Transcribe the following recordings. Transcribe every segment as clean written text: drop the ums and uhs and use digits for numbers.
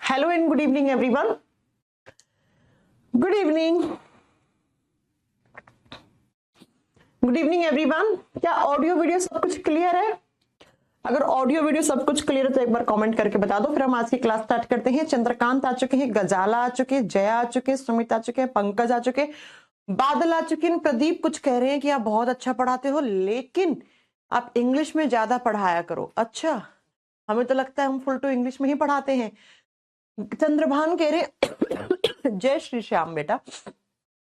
Hello and good evening everyone. Good evening, good evening everyone. क्या audio video सब कुछ clear है? अगर ऑडियो वीडियो सब कुछ क्लियर है तो एक बार कमेंट करके बता दो, फिर हम आज की क्लास स्टार्ट करते हैं। चंद्रकांत आ चुके हैं, गजाला आ चुके हैं, जया आ चुके हैं, सुमित आ चुके हैं, पंकज आ चुके हैं, बादल आ चुके हैं। प्रदीप कुछ कह रहे हैं कि आप बहुत अच्छा पढ़ाते हो लेकिन आप इंग्लिश में ज्यादा पढ़ाया करो। अच्छा, हमें तो लगता है हम फुल टू इंग्लिश में ही पढ़ाते हैं। चंद्रभान कह रहे जय श्री श्याम बेटा।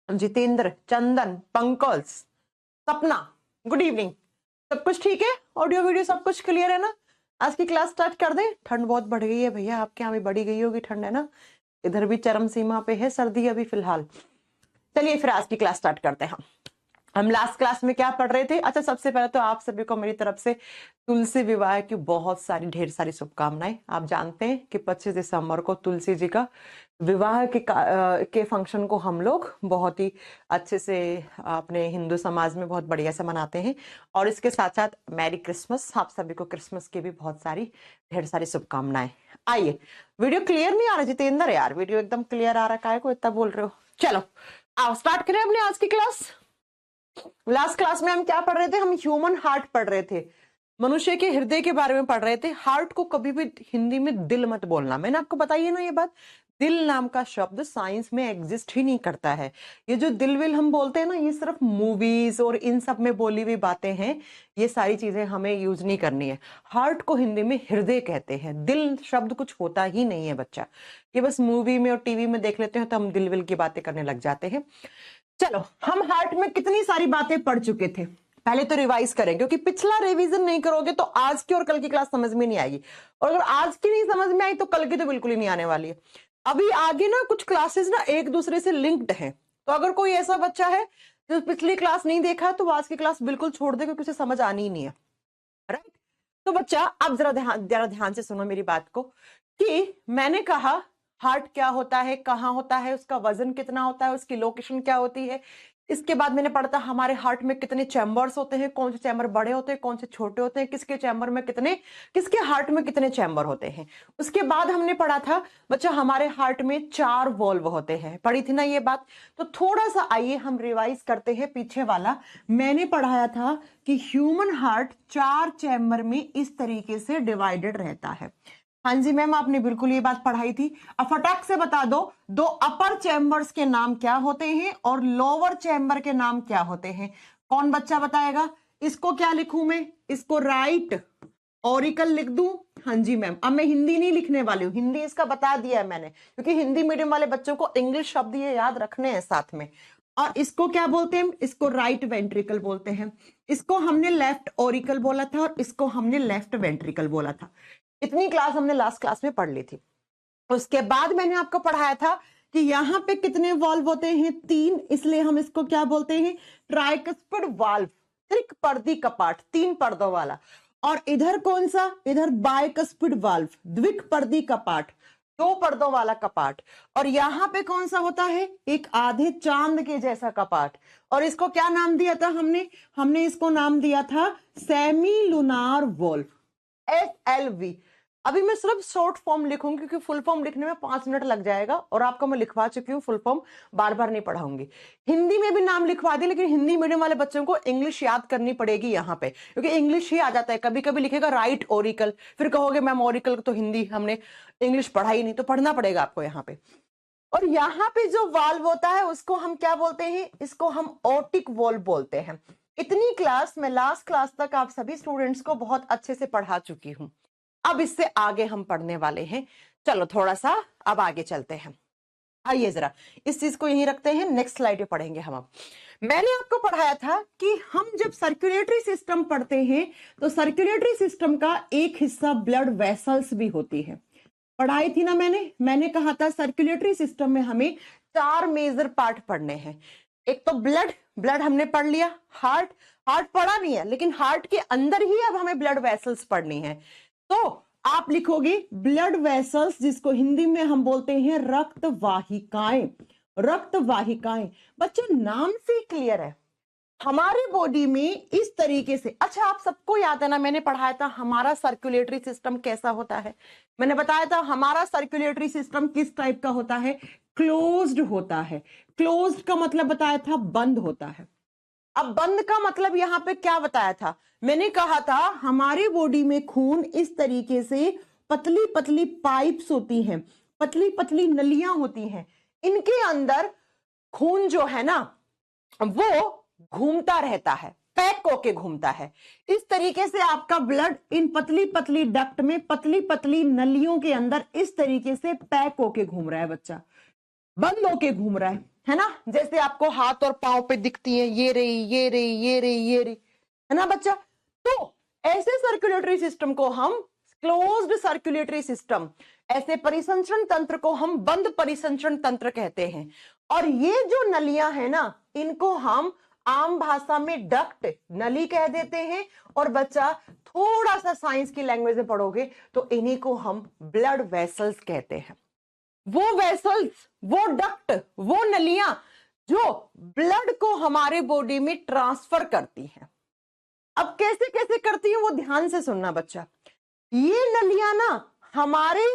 जितेंद्र, चंदन, पंकज, सपना, गुड इवनिंग। सब कुछ ठीक है? ऑडियो वीडियो सब कुछ क्लियर है ना? आज की क्लास स्टार्ट कर दें। ठंड बहुत बढ़ गई है भैया, आपके यहाँ भी बढ़ी गई होगी ठंड, है ना? इधर भी चरम सीमा पे है सर्दी अभी फिलहाल। चलिए फिर आज की क्लास स्टार्ट करते हैं। हम लास्ट क्लास में क्या पढ़ रहे थे? अच्छा, सबसे पहले तो आप सभी को मेरी तरफ से तुलसी विवाह की बहुत सारी ढेर सारी शुभकामनाएं। आप जानते हैं कि 25 दिसंबर को तुलसी जी का विवाह के फंक्शन को हम लोग बहुत ही अच्छे से अपने हिंदू समाज में बहुत बढ़िया से मनाते हैं। और इसके साथ साथ मैरी क्रिसमस, आप सभी को क्रिसमस की भी बहुत सारी ढेर सारी शुभकामनाएं। आइए, वीडियो क्लियर नहीं आ रहा जितेंद्र? यार वीडियो एकदम क्लियर आ रहा, काहे को इतना बोल रहे हो? चलो आओ स्टार्ट करें अपने आज की क्लास। लास्ट क्लास में हम क्या पढ़ रहे थे? हम ह्यूमन हार्ट पढ़ रहे थे, मनुष्य के हृदय के बारे में पढ़ रहे थे। हार्ट को कभी भी हिंदी में दिल मत बोलना, मैंने आपको बताई है ना ये बात। दिल नाम का शब्द साइंस में एग्जिस्ट ही नहीं करता है। ये जो दिल विल हम बोलते हैं ना, ये सिर्फ मूवीज और इन सब में बोली हुई बातें हैं। ये सारी चीजें हमें यूज नहीं करनी है। हार्ट को हिंदी में हृदय कहते हैं। दिल शब्द कुछ होता ही नहीं है बच्चा, ये बस मूवी में और टीवी में देख लेते हैं तो हम दिल विल की बातें करने लग जाते हैं। चलो, हम हार्ट में कितनी सारी बातें पढ़ चुके थे, पहले तो रिवाइज करें, क्योंकि पिछला रिवीजन नहीं करोगे तो आज की और कल की क्लास समझ में नहीं आएगी। और अगर आज की नहीं समझ में आई तो कल की तो बिल्कुल ही नहीं आने वाली है। अभी आगे ना कुछ क्लासेस ना एक दूसरे से लिंक्ड हैं, तो अगर कोई ऐसा बच्चा है जो पिछली क्लास नहीं देखा है तो वो आज की क्लास बिल्कुल छोड़ दे, क्योंकि उसे समझ आनी ही नहीं है। राइट? तो बच्चा अब जरा ध्यान से सुनो मेरी बात को, कि मैंने कहा हार्ट क्या होता है, कहाँ होता है, उसका वजन कितना होता है, उसकी लोकेशन क्या होती है। इसके बाद मैंने पढ़ा था हमारे हार्ट में कितने चैम्बर्स होते हैं, कौन से चैम्बर बड़े होते हैं, कौन से छोटे होते हैं, किसके चैम्बर में कितने, किसके हार्ट में कितने चैम्बर होते हैं। उसके बाद हमने पढ़ा था बच्चा हमारे हार्ट में 4 वॉल्व होते हैं, पढ़ी थी ना ये बात? तो थोड़ा सा आइए हम रिवाइज करते हैं पीछे वाला। मैंने पढ़ाया था कि ह्यूमन हार्ट 4 चैम्बर में इस तरीके से डिवाइडेड रहता है। हाँ जी मैम, आपने बिल्कुल ये बात पढ़ाई थी। अब फटाक से बता दो, 2 अपर चैम्बर्स के नाम क्या होते हैं और लोअर चैम्बर के नाम क्या होते हैं? कौन बच्चा बताएगा? इसको क्या लिखूं मैं? इसको राइट ऑरिकल लिख दूं? हाँ जी मैम। अब मैं हिंदी नहीं लिखने वाली हूं, हिंदी इसका बता दिया है मैंने, क्योंकि हिंदी मीडियम वाले बच्चों को इंग्लिश शब्द ये याद रखने हैं साथ में। और इसको क्या बोलते हैं? इसको राइट वेंट्रिकल बोलते हैं। इसको हमने लेफ्ट ऑरिकल बोला था और इसको हमने लेफ्ट वेंट्रिकल बोला था। इतनी क्लास हमने लास्ट क्लास में पढ़ ली थी। उसके बाद मैंने आपको पढ़ाया था कि यहाँ पे कितने वाल्व होते हैं? 3, इसलिए हम इसको क्या बोलते हैं? ट्राइकस्पिड वाल्व, त्रिपर्दी कपाट, 3 पर्दों वाला। और इधर कौन सा? इधर बाइकस्पिड वाल्व, द्विपर्दी कपाट, 2 पर्दों वाला कपाट। और यहाँ पे कौन सा होता है? एक आधे चांद के जैसा कपाट। और इसको क्या नाम दिया था हमने इसको नाम दिया था सेमी लूनार वॉल्व, SLV। अभी मैं सिर्फ शॉर्ट फॉर्म लिखूंगी क्योंकि फुल फॉर्म लिखने में 5 मिनट लग जाएगा, और आपको मैं लिखवा चुकी हूँ फुल फॉर्म, बार बार नहीं पढ़ाऊंगी। हिंदी में भी नाम लिखवा दी, लेकिन हिंदी मीडियम वाले बच्चों को इंग्लिश याद करनी पड़ेगी यहाँ पे, क्योंकि इंग्लिश ही आ जाता है। कभी कभी लिखेगा राइट ओरिकल, फिर कहोगे मैम ओरिकल तो हिंदी हमने इंग्लिश पढ़ाई नहीं, तो पढ़ना पड़ेगा आपको यहाँ पे। और यहाँ पे जो वाल्व होता है उसको हम क्या बोलते हैं? इसको हम ऑटिक वॉल्व बोलते हैं। इतनी क्लास मैं लास्ट क्लास तक आप सभी स्टूडेंट्स को बहुत अच्छे से पढ़ा चुकी हूं। अब इससे आगे हम पढ़ने वाले हैं। चलो थोड़ा सा अब आगे चलते हैं। आइए जरा इस चीज को यहीं रखते हैं, नेक्स्ट स्लाइड पे पढ़ेंगे हम। अब मैंने आपको पढ़ाया था कि हम जब सर्कुलेटरी सिस्टम पढ़ते हैं तो सर्कुलेटरी सिस्टम का एक हिस्सा ब्लड वेसल्स भी होती है। पढ़ाई थी ना मैंने कहा था सर्कुलेटरी सिस्टम में हमें 4 मेजर पार्ट पढ़ने हैं। एक तो ब्लड हमने पढ़ लिया। हार्ट पढ़ा नहीं है, लेकिन हार्ट के अंदर ही अब हमें ब्लड वेसल्स पढ़नी है। तो आप लिखोगे ब्लड वेसल्स, जिसको हिंदी में हम बोलते हैं रक्त वाहिकाएं। रक्त वाहिकाएं बच्चों नाम से क्लियर है, हमारे बॉडी में इस तरीके से, अच्छा आप सबको याद है ना, मैंने पढ़ाया था हमारा सर्कुलेटरी सिस्टम कैसा होता है। मैंने बताया था हमारा सर्कुलेटरी सिस्टम किस टाइप का होता है, क्लोज्ड होता है। क्लोज्ड का मतलब बताया था बंद होता है। अब बंद का मतलब यहां पे क्या बताया था, मैंने कहा था हमारे बॉडी में खून इस तरीके से पतली पतली पाइप्स होती हैं, पतली पतली नलियां होती हैं, इनके अंदर खून जो है ना वो घूमता रहता है, पैक होके घूमता है। इस तरीके से आपका ब्लड इन पतली पतली डक्ट में, पतली पतली नलियों के अंदर इस तरीके से पैक होके घूम रहा है बच्चा, बंद होके घूम रहा है ना। जैसे आपको हाथ और पांव पे दिखती है, ये रही ये रही ये रही ये रही, है ना बच्चा। तो ऐसे सर्कुलेटरी सिस्टम को हम क्लोज्ड सर्कुलेटरी सिस्टम, ऐसे परिसंचरण तंत्र को हम बंद परिसंचरण तंत्र कहते हैं। और ये जो नलियां है ना, इनको हम आम भाषा में डक्ट, नली कह देते हैं। और बच्चा थोड़ा सा साइंस की लैंग्वेज में पढ़ोगे तो इन्हीं को हम ब्लड वेसल्स कहते हैं। वो वेसल्स, वो डक्ट, वो नलियां जो ब्लड को हमारे बॉडी में ट्रांसफर करती हैं। अब कैसे कैसे करती हैं वो ध्यान से सुनना बच्चा। ये नलियां ना हमारे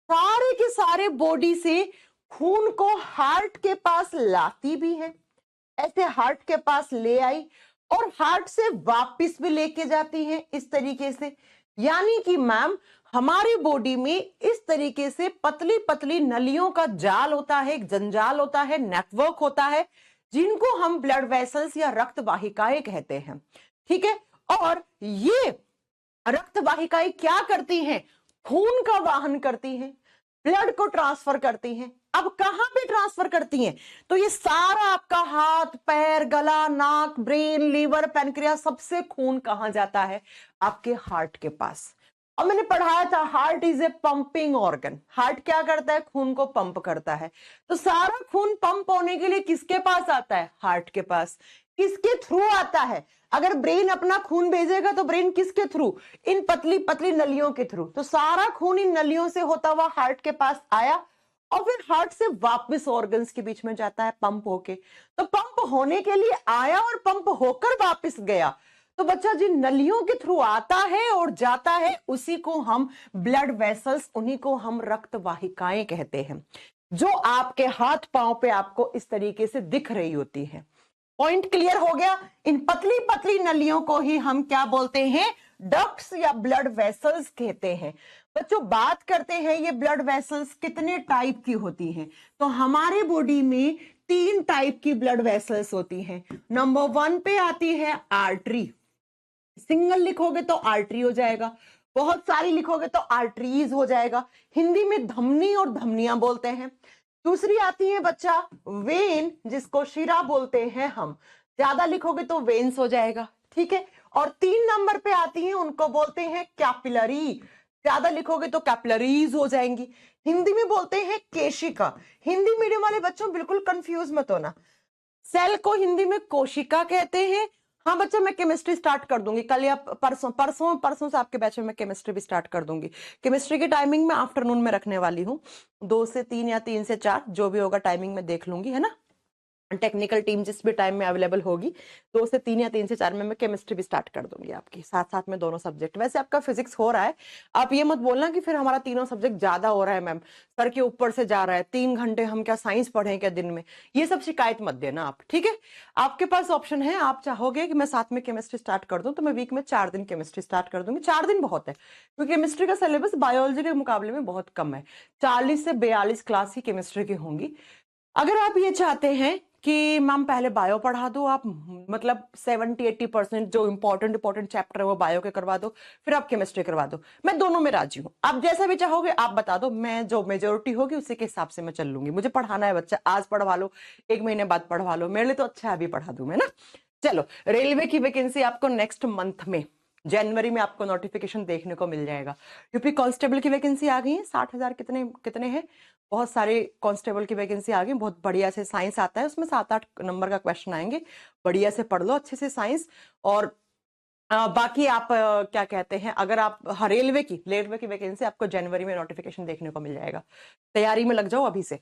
सारे के सारे बॉडी से खून को हार्ट के पास लाती भी है, ऐसे हार्ट के पास ले आई और हार्ट से वापस भी लेके जाती है इस तरीके से। यानी कि मैम हमारी बॉडी में इस तरीके से पतली पतली नलियों का जाल होता है, एक जंजाल होता है, नेटवर्क होता है, जिनको हम ब्लड वेसल्स या रक्त वाहिकाएं कहते हैं। ठीक है, और ये रक्त वाहिकाएं क्या करती हैं, खून का वाहन करती हैं, ब्लड को ट्रांसफर करती हैं। अब कहां पे ट्रांसफर करती हैं, तो ये सारा आपका हाथ पैर गला नाक ब्रेन लीवर पैनक्रियास सबसे खून कहां जाता है, आपके हार्ट के पास। और मैंने पढ़ाया था heart is a pumping organ, heart क्या करता है, खून को पंप करता है। तो सारा खून पंप होने के लिए किसके पास आता है, हार्ट के पास। किसके थ्रू आता है, अगर ब्रेन अपना खून भेजेगा तो ब्रेन किसके थ्रू, इन पतली पतली नलियों के थ्रू। तो सारा खून इन नलियों से होता हुआ हार्ट के पास आया और फिर हार्ट से वापस ऑर्गन्स के बीच में जाता है पंप होके। तो पंप होने के लिए आया और पंप होकर वापस गया। तो बच्चा जिन नलियों के थ्रू आता है और जाता है उसी को हम ब्लड वेसल्स, उन्हीं को हम रक्त वाहिकाएं कहते हैं, जो आपके हाथ पांव पे आपको इस तरीके से दिख रही होती है। पॉइंट क्लियर हो गया। इन पतली पतली नलियों को ही हम क्या बोलते हैं, डक्ट्स या ब्लड वेसल्स कहते हैं। बच्चों बात करते हैं ये ब्लड वेसल्स कितने टाइप की होती हैं, तो हमारे बॉडी में 3 टाइप की ब्लड वेसल्स होती हैं। नंबर 1 पे आती है आर्टरी, सिंगल लिखोगे तो आर्टरी हो जाएगा, बहुत सारी लिखोगे तो आर्टरीज हो जाएगा। हिंदी में धमनी और धमनियां बोलते हैं। दूसरी आती है बच्चा वेन, जिसको शिरा बोलते हैं हम, ज्यादा लिखोगे तो वेन्स हो जाएगा। ठीक है, और 3 नंबर पे आती है, उनको बोलते हैं कैपिलरी, ज्यादा लिखोगे तो कैपिलरीज हो जाएंगी। हिंदी में बोलते हैं केशिका। हिंदी मीडियम वाले बच्चों बिल्कुल कंफ्यूज मत होना, सेल को हिंदी में कोशिका कहते हैं। हाँ बच्चा मैं केमिस्ट्री स्टार्ट कर दूंगी कल या परसों परसों परसों से आपके बैच में मैं केमिस्ट्री भी स्टार्ट कर दूंगी। केमिस्ट्री की टाइमिंग मैं आफ्टरनून में रखने वाली हूँ, 2 से 3 या 3 से 4 जो भी होगा टाइमिंग में देख लूंगी, है ना। टेक्निकल टीम जिस भी टाइम में अवेलेबल होगी 2 से 3 या 3 से 4 में मैं केमिस्ट्री भी स्टार्ट कर दूंगी आपकी, साथ साथ में दोनों सब्जेक्ट। वैसे आपका फिजिक्स हो रहा है, आप ये मत बोलना कि फिर हमारा तीनों सब्जेक्ट ज्यादा हो रहा है मैम, सर के ऊपर से जा रहा है, 3 घंटे हम क्या साइंस पढ़ें क्या दिन में, ये सब शिकायत मत देना आप। ठीक है, आपके पास ऑप्शन है, आप चाहोगे कि मैं साथ में केमिस्ट्री स्टार्ट कर दूं तो मैं वीक में 4 दिन केमिस्ट्री स्टार्ट कर दूंगी। 4 दिन बहुत है क्योंकि केमिस्ट्री का सिलेबस बायोलॉजी के मुकाबले में बहुत कम है, 40 से 42 क्लास ही केमिस्ट्री की होंगी। अगर आप ये चाहते हैं कि मैम पहले बायो पढ़ा दो आप, मतलब 70-80% जो इंपॉर्टेंट चैप्टर है वो बायो के करवा दो, फिर आप केमिस्ट्री करवा दो, मैं दोनों में राजी हूँ। आप जैसा भी चाहोगे आप बता दो, मैं जो मेजोरिटी होगी उसी के हिसाब से मैं चल लूंगी। मुझे पढ़ाना है बच्चा, आज पढ़वा लो 1 महीने बाद पढ़वा लो, मेरे लिए तो अच्छा है अभी पढ़ा दूं मैं ना। चलो, रेलवे की वैकेंसी आपको नेक्स्ट मंथ में जनवरी में आपको नोटिफिकेशन देखने को मिल जाएगा। यूपी कांस्टेबल की वैकेंसी आ गई है, 60,000 कितने हैं, बहुत सारे कांस्टेबल की वैकेंसी आ गई, बहुत बढ़िया से साइंस आता है उसमें, 7-8 नंबर का क्वेश्चन आएंगे, बढ़िया से पढ़ लो अच्छे से साइंस। और बाकी आप क्या कहते हैं, अगर आप रेलवे की वैकेंसी आपको जनवरी में नोटिफिकेशन देखने को मिल जाएगा, तैयारी में लग जाओ अभी से।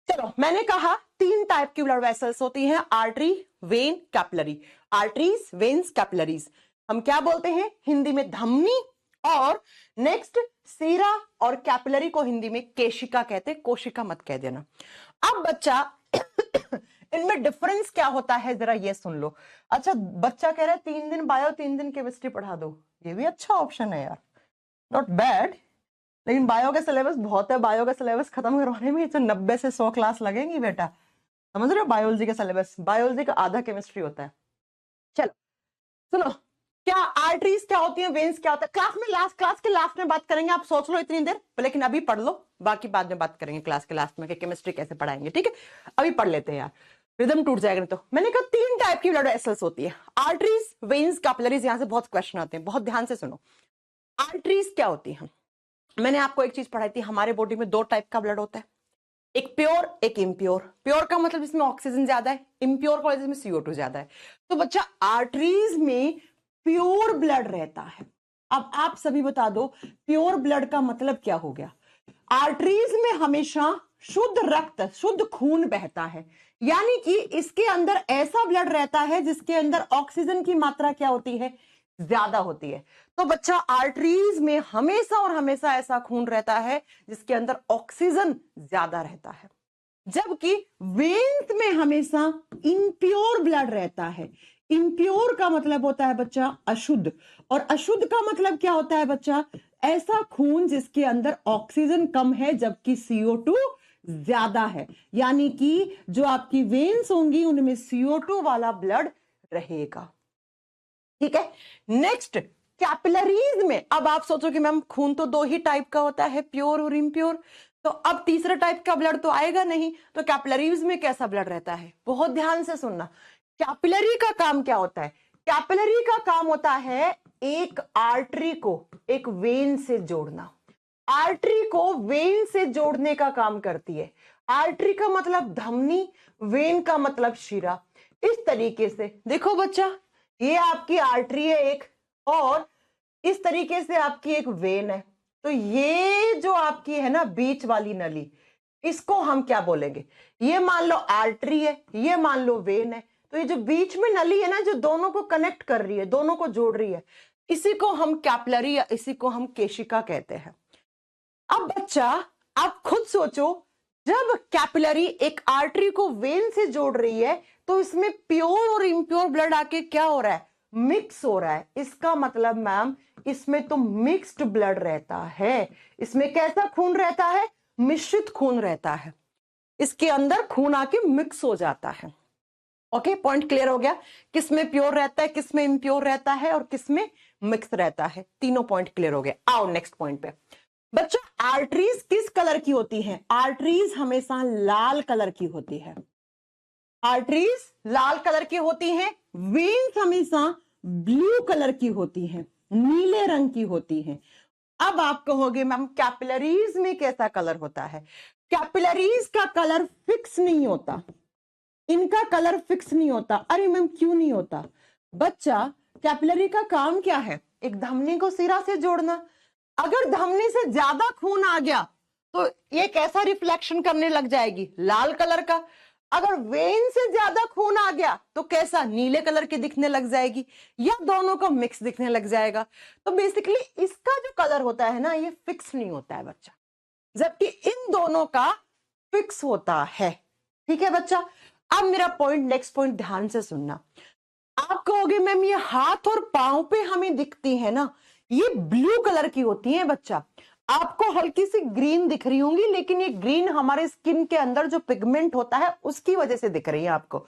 चलो, मैंने कहा 3 टाइप की ब्लड वेसल्स होती हैं, artery, when, capillary. Arteries, veins, capillaries हम क्या बोलते हैं हिंदी में? धमनी। और नेक्स्ट सीरा, और कैपिलरी को हिंदी में केशिका कहते हैं, कोशिका मत कह देना। अब बच्चा इनमें डिफरेंस क्या होता है जरा ये सुन लो। अच्छा, बच्चा कह रहा है 3 दिन बायो 3 दिन केमिस्ट्री पढ़ा दो, ये भी अच्छा ऑप्शन है यार, नॉट बैड। लेकिन बायो का सिलेबस बहुत है, बायो का सिलेबस खत्म करवाने में तो 90 से 100 क्लास लगेंगी बेटा, समझ रहे हो? बायोलॉजी का सिलेबस, बायोलॉजी का आधा केमिस्ट्री होता है। चलो सुनो, क्या आर्टरीज क्या होती है, वेन्स क्या होता है, क्लास के लास्ट में बात करेंगे, आप सोच लो इतनी देर, लेकिन अभी पढ़ लो, बाकी बाद में बात करेंगे क्लास के लास्ट में कि केमिस्ट्री कैसे पढ़ाएंगे, ठीक है? अभी पढ़ लेते हैं यार, रिदम टूट जाएगा नहीं तो। मैंने कहा 3 टाइप की ब्लड वेसल्स होती है, आर्टरीज, वेन्स, कैपिलरीज। यहां से बहुत क्वेश्चन आते हैं, बहुत ध्यान से सुनो। आर्टरीज क्या होती है? मैंने आपको एक चीज पढ़ाई थी, हमारे बॉडी में 2 टाइप का ब्लड होता है, एक प्योर एक इम्प्योर। प्योर का मतलब जिसमें ऑक्सीजन ज्यादा है, इम्प्योर का जिसमें CO2 ज्यादा है। तो बच्चा आर्टरीज में प्योर ब्लड रहता है। अब आप सभी बता दो प्योर ब्लड का मतलब क्या हो गया? आर्टरीज में हमेशा शुद्ध रक्त, शुद्ध खून बहता है, यानी कि इसके अंदर ऐसा ब्लड रहता है जिसके अंदर ऑक्सीजन की मात्रा क्या होती है? ज्यादा होती है। तो बच्चा आर्टरीज में हमेशा और हमेशा ऐसा खून रहता है जिसके अंदर ऑक्सीजन ज्यादा रहता है, जबकि वेन्स में हमेशा इम्प्योर ब्लड रहता है। इम्प्योर का मतलब होता है बच्चा अशुद्ध, और अशुद्ध का मतलब क्या होता है बच्चा? ऐसा खून जिसके अंदर ऑक्सीजन कम है जबकि CO2 ज्यादा है, यानी कि जो आपकी वेन्स होंगी उनमें CO2 वाला ब्लड रहेगा, ठीक है? नेक्स्ट कैपिलरीज में, अब आप सोचो कि मैम खून तो 2 ही टाइप का होता है, प्योर और इम्प्योर, तो अब तीसरा टाइप का ब्लड तो आएगा नहीं, तो कैपिलरीज में कैसा ब्लड रहता है? बहुत ध्यान से सुनना। कैपिलरी का काम क्या होता है? कैपिलरी का काम होता है एक आर्टरी को एक वेन से जोड़ना, आर्टरी को वेन से जोड़ने का काम करती है। आर्टरी का मतलब धमनी, वेन का मतलब शिरा। इस तरीके से देखो बच्चा, ये आपकी आर्टरी है एक, और इस तरीके से आपकी एक वेन है। तो ये जो आपकी है ना बीच वाली नली, इसको हम क्या बोलेंगे? ये मान लो आर्टरी है, ये मान लो वेन है, तो ये जो बीच में नली है ना जो दोनों को कनेक्ट कर रही है, दोनों को जोड़ रही है, इसी को हम कैपिलरी या इसी को हम केशिका कहते हैं। अब बच्चा आप खुद सोचो, जब कैपिलरी एक आर्टरी को वेन से जोड़ रही है तो इसमें प्योर और इम्प्योर ब्लड आके क्या हो रहा है? मिक्स हो रहा है। इसका मतलब मैम इसमें तो मिक्स्ड ब्लड रहता है। इसमें कैसा खून रहता है? मिश्रित खून रहता है, इसके अंदर खून आके मिक्स हो जाता है। ओके, पॉइंट क्लियर हो गया? किसमें प्योर रहता है, किसमें इम्प्योर रहता है और किसमें मिक्स रहता है, तीनों पॉइंट क्लियर हो गए। आओ नेक्स्ट पॉइंट पे। बच्चा आर्टरीज किस कलर की होती हैं? आर्टरीज हमेशा लाल कलर की होती है, आर्टरीज लाल कलर की होती हैं। वेन्स हमेशा ब्लू कलर की होती हैं, नीले रंग की होती हैं। अब आप कहोगे मैम कैपिलरीज में कैसा कलर होता है? कैपिलरीज का कलर फिक्स नहीं होता, इनका कलर फिक्स नहीं होता। अरे मैम क्यों नहीं होता? बच्चा कैपिलरी का काम क्या है? एक धमनी को सिरा से जोड़ना। अगर धमनी से ज्यादा खून आ गया तो ये कैसा रिफ्लेक्शन करने लग जाएगी? लाल कलर का। अगर वेन से ज्यादा खून आ गया तो कैसा? नीले कलर की दिखने लग जाएगी, या दोनों का मिक्स दिखने लग जाएगा। तो बेसिकली इसका जो कलर होता है ना ये फिक्स नहीं होता है बच्चा, जबकि इन दोनों का फिक्स होता है। ठीक है बच्चा? अब मेरा पॉइंट, नेक्स्ट पॉइंट ध्यान से सुनना। आप कहोगे मैम ये हाथ और पांव पे हमें दिखती है ना, ये ब्लू कलर की होती है बच्चा। आपको हल्की सी ग्रीन दिख रही होंगी, लेकिन ये ग्रीन हमारे स्किन के अंदर जो पिगमेंट होता है उसकी वजह से दिख रही है आपको।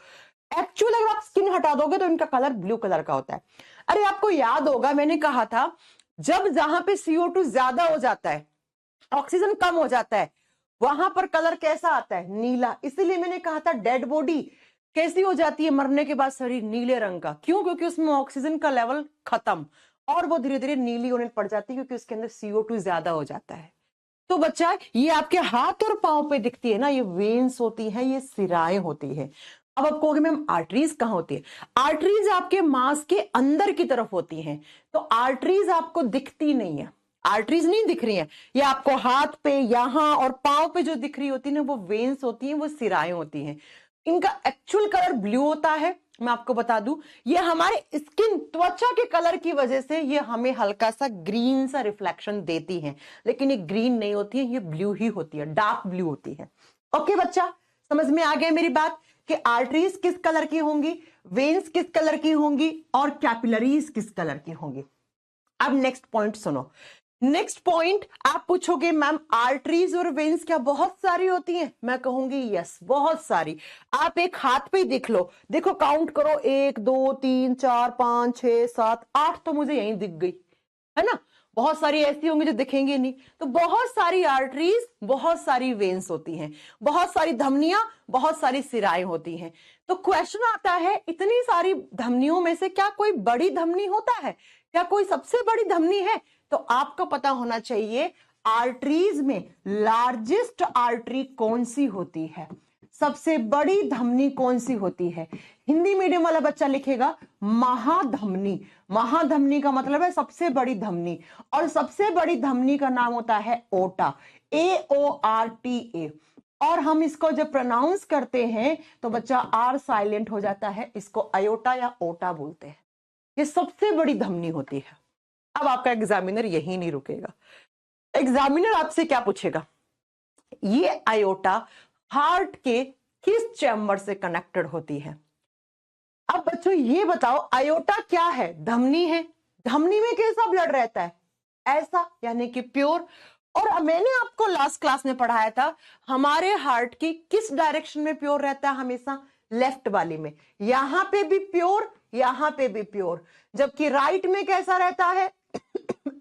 एक्चुअली अगर आप स्किन हटा दोगे तो इनका कलर ब्लू कलर का होता है। अरे आपको याद होगा मैंने कहा था, जब जहां पे CO2 ज्यादा हो जाता है, ऑक्सीजन कम हो जाता है, वहां पर कलर कैसा आता है? नीला। इसीलिए मैंने कहा था डेड बॉडी कैसी हो जाती है मरने के बाद? शरीर नीले रंग का। क्यों? क्योंकि उसमें ऑक्सीजन का लेवल खत्म और वो धीरे धीरे नीली होने पड़ जाती है, क्योंकि उसके अंदर CO2 ज्यादा हो जाता है। तो बच्चा ये आपके हाथ और पांव पे दिखती है ना, ये वेन्स होती है, ये सिराएं होती है। अब आप कहोगे मैम आर्टरीज कहां होती है? आर्टरीज आपके मांस के अंदर की तरफ होती हैं, तो आर्टरीज आपको दिखती नहीं है। आर्टरीज नहीं दिख रही हैं, ये आपको हाथ पे यहाँ और पांव पे जो दिख रही होती है ना वो वेन्स होती हैं, वो सिराएं होती हैं। इनका एक्चुअल कलर ब्लू होता है। मैं आपको बता दूं, ये हमारे स्किन त्वचा के कलर की वजह से ये हमें हल्का सा ग्रीन सा रिफ्लेक्शन देती हैं, लेकिन ये ग्रीन नहीं होती है, ये ब्लू ही होती है, डार्क ब्लू होती है। ओके बच्चा, समझ में आ गया मेरी बात कि आर्टरीज किस कलर की होंगी, वेन्स किस कलर की होंगी और कैपिलरीज किस कलर की होंगी। अब नेक्स्ट पॉइंट सुनो। नेक्स्ट पॉइंट आप पूछोगे मैम आर्टरीज और वेन्स क्या बहुत सारी होती हैं? मैं कहूंगी यस, बहुत सारी। आप एक हाथ पे ही देख लो, देखो काउंट करो, 1 2 3 4 5 6 7 8 तो मुझे यहीं दिख गई है ना। बहुत सारी ऐसी होंगी जो दिखेंगे नहीं। तो बहुत सारी आर्टरीज, बहुत सारी वेन्स होती हैं, बहुत सारी धमनियां, बहुत सारी सिराएं होती हैं। तो क्वेश्चन आता है, इतनी सारी धमनियों में से क्या कोई बड़ी धमनी होता है? क्या कोई सबसे बड़ी धमनी है? तो आपको पता होना चाहिए आर्टरीज में लार्जेस्ट आर्टरी कौन सी होती है, सबसे बड़ी धमनी कौन सी होती है। हिंदी मीडियम वाला बच्चा लिखेगा महाधमनी। महाधमनी का मतलब है सबसे बड़ी धमनी, और सबसे बड़ी धमनी का नाम होता है ओटा, AORTA। और हम इसको जब प्रोनाउंस करते हैं तो बच्चा आर साइलेंट हो जाता है, इसको अयोटा या ओटा बोलते हैं। ये सबसे बड़ी धमनी होती है। अब आपका एग्जामिनर यही नहीं रुकेगा, एग्जामिनर आपसे क्या पूछेगा, ये अयोटा हार्ट के किस चैम्बर से कनेक्टेड होती है। अब बच्चों ये बताओ, अयोटा क्या है? धमनी है। धमनी में कैसा ब्लड रहता है? ऐसा, यानी कि प्योर। और मैंने आपको लास्ट क्लास में पढ़ाया था, हमारे हार्ट की किस डायरेक्शन में प्योर रहता है? हमेशा लेफ्ट वाली में। यहां पे भी प्योर, यहां पे भी प्योर, जबकि राइट में कैसा रहता है?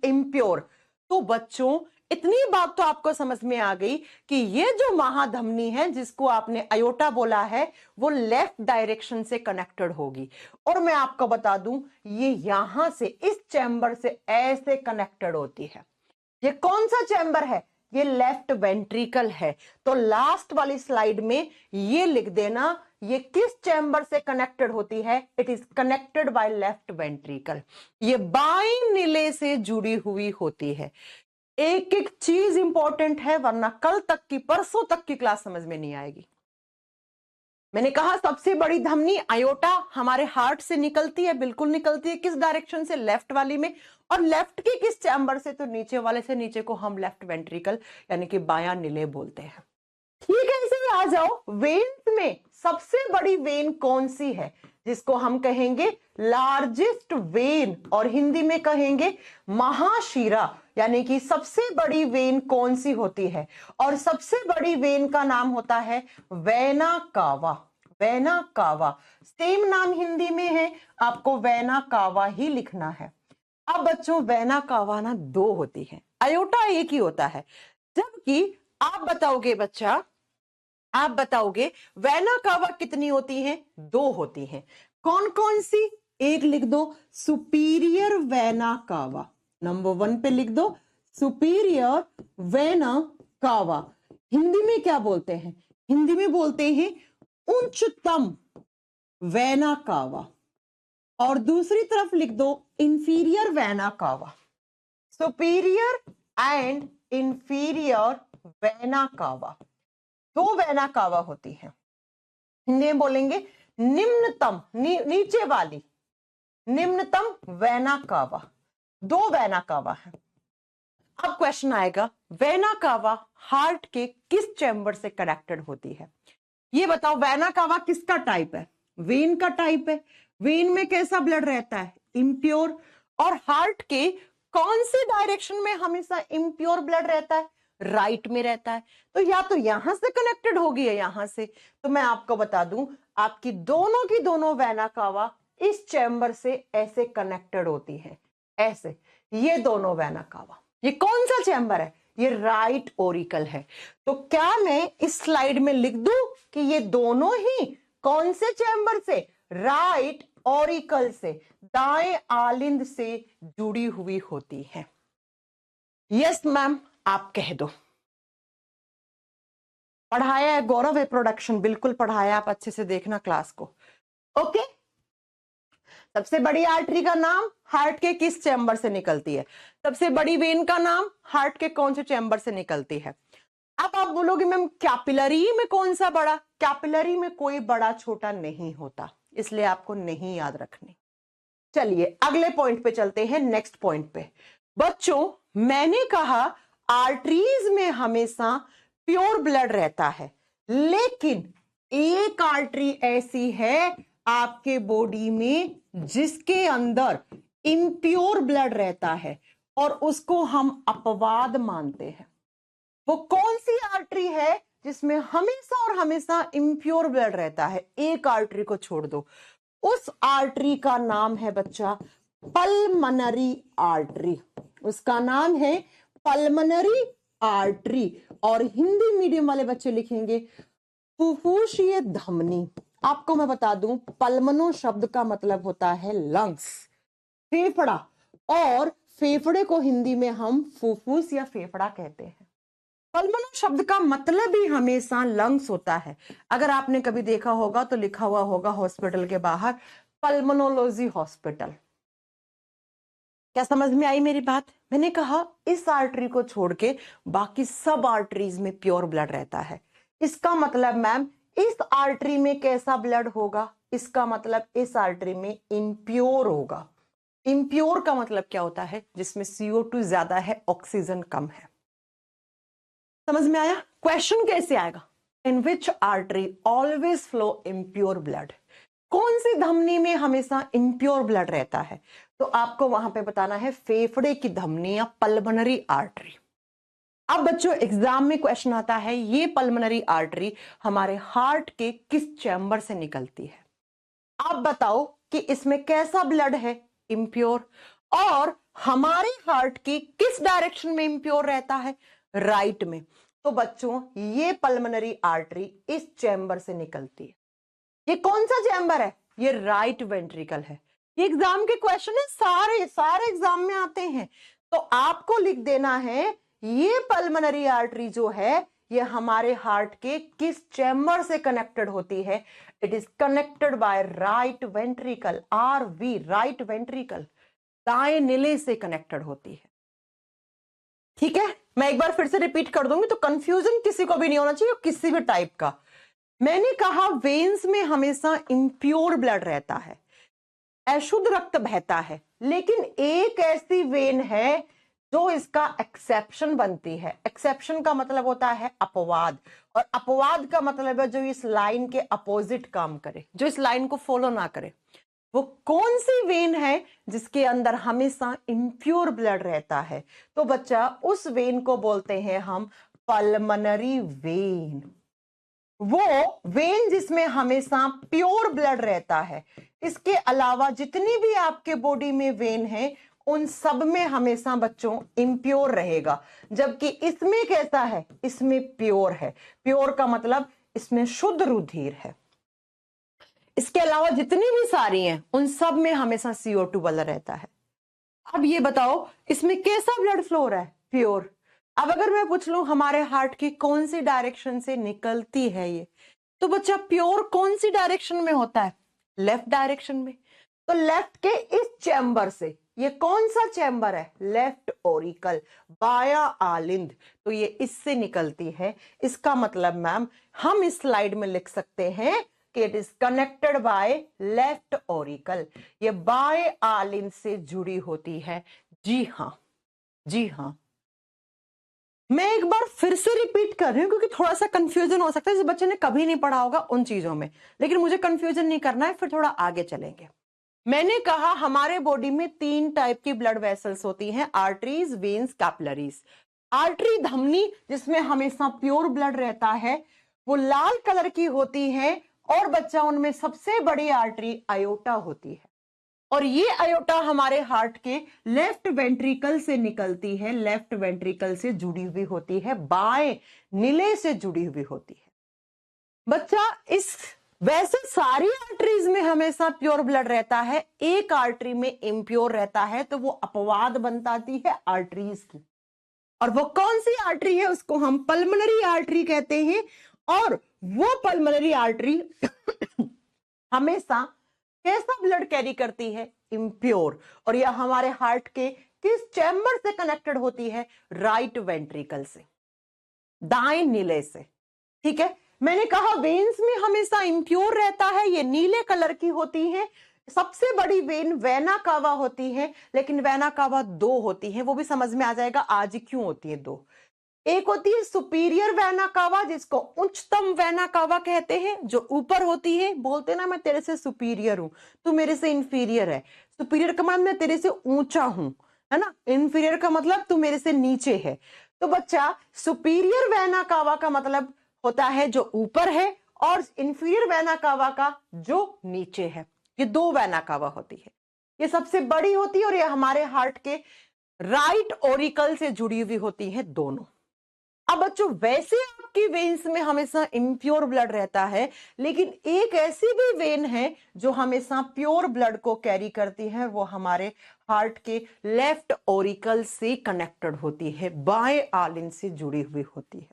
इम्प्योर। तो बच्चों इतनी बात तो आपको समझ में आ गई कि ये जो महाधमनी है जिसको आपने अयोटा बोला है, वो लेफ्ट डायरेक्शन से कनेक्टेड होगी। और मैं आपको बता दूं, ये यहां से इस चैम्बर से ऐसे कनेक्टेड होती है। ये कौन सा चैम्बर है? ये लेफ्ट वेंट्रिकल है। तो लास्ट वाली स्लाइड में ये लिख देना, ये किस चैम्बर से कनेक्टेड होती है? It is connected by left ventricle. ये बाएं नीले से जुड़ी हुई होती है। एक एक चीज इंपॉर्टेंट है, वरना कल तक की, परसों तक की क्लास समझ में नहीं आएगी। मैंने कहा सबसे बड़ी धमनी अयोटा हमारे हार्ट से निकलती है, बिल्कुल निकलती है। किस डायरेक्शन से? लेफ्ट वाली में। और लेफ्ट के किस चैम्बर से? तो नीचे वाले से। नीचे को हम लेफ्ट वेंट्रिकल यानी कि बायां निले बोलते हैं। ठीक है, इसे आ जाओ, वेन्स में सबसे बड़ी वेन कौन सी है जिसको हम कहेंगे लार्जेस्ट वेन, और हिंदी में कहेंगे महाशिरा, यानी कि सबसे बड़ी वेन कौन सी होती है? और सबसे बड़ी वेन का नाम होता है vena cava. Vena cava same नाम हिंदी में है, आपको वेना कावा ही लिखना है। अब बच्चों वेना कावा ना दो होती है, अयोटा एक ही होता है। जबकि आप बताओगे बच्चा, आप बताओगे वेना कावा कितनी होती हैं? दो होती हैं। कौन कौन सी? एक लिख दो, सुपीरियर वेना कावा। नंबर 1 पे लिख दो सुपीरियर वेना कावा। हिंदी में क्या बोलते हैं? हिंदी में बोलते हैं उच्चतम वेना कावा। और दूसरी तरफ लिख दो inferior vena cava. Superior and inferior vena cava, दो वेना कावा होती है। हिंदी में बोलेंगे निम्नतम, नीचे वाली निम्नतम वेना कावा। दो वेना कावा है। अब क्वेश्चन आएगा, वेना कावा हार्ट के किस चैम्बर से कनेक्टेड होती है? ये बताओ, वेना कावा किसका टाइप है? वेन का टाइप है। वेन में कैसा ब्लड रहता है? इम्प्योर। और हार्ट के कौन सी डायरेक्शन में हमेशा इम्प्योर ब्लड रहता है? राइट में रहता है। तो या तो यहां से कनेक्टेड होगी या यहां से। तो मैं आपको बता दूं, आपकी दोनों की दोनों वेना कावा इस चैम्बर से ऐसे कनेक्टेड होती है, ऐसे। ये दोनों वेना कावा, ये कौन सा चैम्बर है? ये राइट ओरिकल है। तो क्या मैं इस स्लाइड में लिख दूं कि ये दोनों ही कौन से चैम्बर से? राइट ओरिकल से, दाएं आलिंद से जुड़ी हुई होती है। यस मैम, आप कह दो। पढ़ाया है गौरव है प्रोडक्शन, बिल्कुल पढ़ाया, आप अच्छे से देखना क्लास को। ओके, सबसे बड़ी आर्टरी का नाम हार्ट के किस चैम्बर से निकलती है, सबसे बड़ी वेन का नाम हार्ट के कौन से चैम्बर से निकलती है। अब आप बोलोगे मैम कैपिलरी में कौन सा बड़ा, कैपिलरी में कोई बड़ा छोटा नहीं होता, इसलिए आपको नहीं याद रखनी। चलिए अगले पॉइंट पे चलते हैं, नेक्स्ट पॉइंट पे। बच्चों मैंने कहा आर्टरीज में हमेशा प्योर ब्लड रहता है, लेकिन एक आर्टरी ऐसी है आपके बॉडी में जिसके अंदर इम्प्योर ब्लड रहता है और उसको हम अपवाद मानते हैं। वो कौन सी आर्टरी है जिसमें हमेशा और हमेशा इम्प्योर ब्लड रहता है? एक आर्टरी को छोड़ दो, उस आर्टरी का नाम है बच्चा पल्मनरी आर्टरी। उसका नाम है पल्मनरी आर्टरी, और हिंदी मीडियम वाले बच्चे लिखेंगे फुफ्फुसीय धमनी। आपको मैं बता दूं, पल्मनो शब्द का मतलब होता है लंग्स, फेफड़ा, और फेफड़े को हिंदी में हम फुफ्फुस या फेफड़ा कहते हैं। पल्मनो शब्द का मतलब ही हमेशा लंग्स होता है। अगर आपने कभी देखा होगा तो लिखा हुआ होगा हॉस्पिटल के बाहर पल्मोनोलॉजी हॉस्पिटल। क्या समझ में आई मेरी बात? मैंने कहा इस आर्टरी को छोड़ के बाकी सब आर्टरीज में प्योर ब्लड रहता है। इसका मतलब मैम इस आर्टरी में कैसा ब्लड होगा? इसका मतलब इस आर्टरी में इम्प्योर होगा। इम्प्योर का मतलब क्या होता है? जिसमें CO2 ज्यादा है, ऑक्सीजन कम है। समझ में आया? क्वेश्चन कैसे आएगा? In which artery always flow impure blood, कौन सी धमनी में हमेशा इम्प्योर ब्लड रहता है? तो आपको वहां पे बताना है फेफड़े की धमनी या पल्मोनरी आर्टरी। अब बच्चों एग्जाम में क्वेश्चन आता है ये पल्मोनरी आर्टरी हमारे हार्ट के किस चैम्बर से निकलती है? आप बताओ कि इसमें कैसा ब्लड है? इम्प्योर। और हमारे हार्ट के किस डायरेक्शन में इम्प्योर रहता है? राइट में। तो बच्चों ये पल्मोनरी आर्टरी इस चैम्बर से निकलती है। ये कौन सा चैम्बर है? ये राइट वेंट्रिकल है। ये एग्जाम के क्वेश्चन है, सारे एग्जाम में आते हैं। तो आपको लिख देना है ये पल्मोनरी आर्टरी जो है ये हमारे हार्ट के किस चैम्बर से कनेक्टेड होती है? It is connected by right ventricle, RV, right ventricle, दाएं निले से कनेक्टेड होती है। ठीक है, मैं एक बार फिर से रिपीट कर दूंगी तो कंफ्यूजन किसी को भी नहीं होना चाहिए, किसी भी टाइप का। मैंने कहा वेन्स में हमेशा इम्प्योर ब्लड रहता है, अशुद्ध रक्त बहता है, लेकिन एक ऐसी वेन है जो इसका एक्सेप्शन बनती है। एक्सेप्शन का मतलब होता है अपवाद, और अपवाद का मतलब है जो इस लाइन के अपोजिट काम करे, जो इस लाइन को फॉलो ना करे। वो कौन सी वेन है जिसके अंदर हमेशा इम्प्योर ब्लड रहता है? तो बच्चा उस वेन को बोलते हैं हम पल्मोनरी वेन। वो वेन जिसमें हमेशा प्योर ब्लड रहता है। इसके अलावा जितनी भी आपके बॉडी में वेन है उन सब में हमेशा बच्चों इम्प्योर रहेगा, जबकि इसमें कैसा है? इसमें प्योर है। प्योर का मतलब इसमें शुद्ध रुधिर है। इसके अलावा जितनी भी सारी हैं उन सब में हमेशा CO2 वाला रहता है। अब ये बताओ इसमें कैसा ब्लड फ्लो हो रहा है? प्योर। अब अगर मैं पूछ लूं हमारे हार्ट की कौन सी डायरेक्शन से निकलती है ये, तो बच्चा प्योर कौन सी डायरेक्शन में होता है? लेफ्ट डायरेक्शन में। तो लेफ्ट के इस चैम्बर से, ये कौन सा चैम्बर है? लेफ्ट ओरिकल, बाया आलिंद, तो ये इससे निकलती है। इसका मतलब मैम हम इस स्लाइड में लिख सकते हैं कि it is connected by left Oracle, ये बाय आलिंद से जुड़ी होती है। जी हां, जी हां। मैं एक बार फिर से रिपीट कर रही हूं क्योंकि थोड़ा सा कंफ्यूजन हो सकता है, जिस बच्चे ने कभी नहीं पढ़ा होगा उन चीजों में, लेकिन मुझे कंफ्यूजन नहीं करना है, फिर थोड़ा आगे चलेंगे। मैंने कहा हमारे बॉडी में 3 टाइप की ब्लड वेसल्स होती हैं, आर्टरीज, वेन्स, कैपिलरीज। आर्टरी धमनी जिसमें हमेशा प्योर ब्लड रहता है वो लाल कलर की होती है, और बच्चा उनमें सबसे बड़ी आर्टरी आयोटा होती है, और ये आयोटा हमारे हार्ट के लेफ्ट वेंट्रिकल से निकलती है, लेफ्ट वेंट्रिकल से जुड़ी हुई होती है, बाएं नीले से जुड़ी हुई होती है। बच्चा इस वैसे सारी आर्टरीज में हमेशा प्योर ब्लड रहता है, एक आर्टरी में इम्प्योर रहता है, तो वो अपवाद बनताती है आर्टरीज की। और वो कौन सी आर्टरी है? उसको हम पल्मोनरी आर्टरी कहते हैं। और वो पल्मोनरी आर्टरी हमेशा कैसा ब्लड कैरी करती है? इम्प्योर। और यह हमारे हार्ट के किस चैम्बर से कनेक्टेड होती है? राइट वेंट्रिकल से, दाएं नीले से। ठीक है, मैंने कहा वेन्स में हमेशा इम्प्योर रहता है, ये नीले कलर की होती है। सबसे बड़ी वेन वेना कावा होती है, लेकिन वेना कावा दो होती है, वो भी समझ में आ जाएगा आज क्यों होती है दो। एक होती है सुपीरियर वेना कावा, जिसको उच्चतम वेना कावा कहते हैं, जो ऊपर होती है। बोलते ना मैं तेरे से सुपीरियर हूं, तू मेरे से इंफीरियर है। सुपीरियर का मतलब मैं तेरे से ऊंचा हूं, है ना। इंफीरियर का मतलब तू मेरे से नीचे है। तो बच्चा सुपीरियर वेना कावा का मतलब होता है जो ऊपर है, और इंफीरियर वेना कावा का जो नीचे है। ये दो वेना कावा होती है, ये सबसे बड़ी होती है, और ये हमारे हार्ट के राइट ओरिकल से जुड़ी हुई होती है दोनों। अब बच्चों वैसे आपकी वेन्स में हमेशा इम्प्योर ब्लड रहता है, लेकिन एक ऐसी भी वेन है जो हमेशा प्योर ब्लड को कैरी करती है, वो हमारे हार्ट के लेफ्ट ओरिकल से कनेक्टेड होती है, बाएं आलिन से जुड़ी हुई होती है।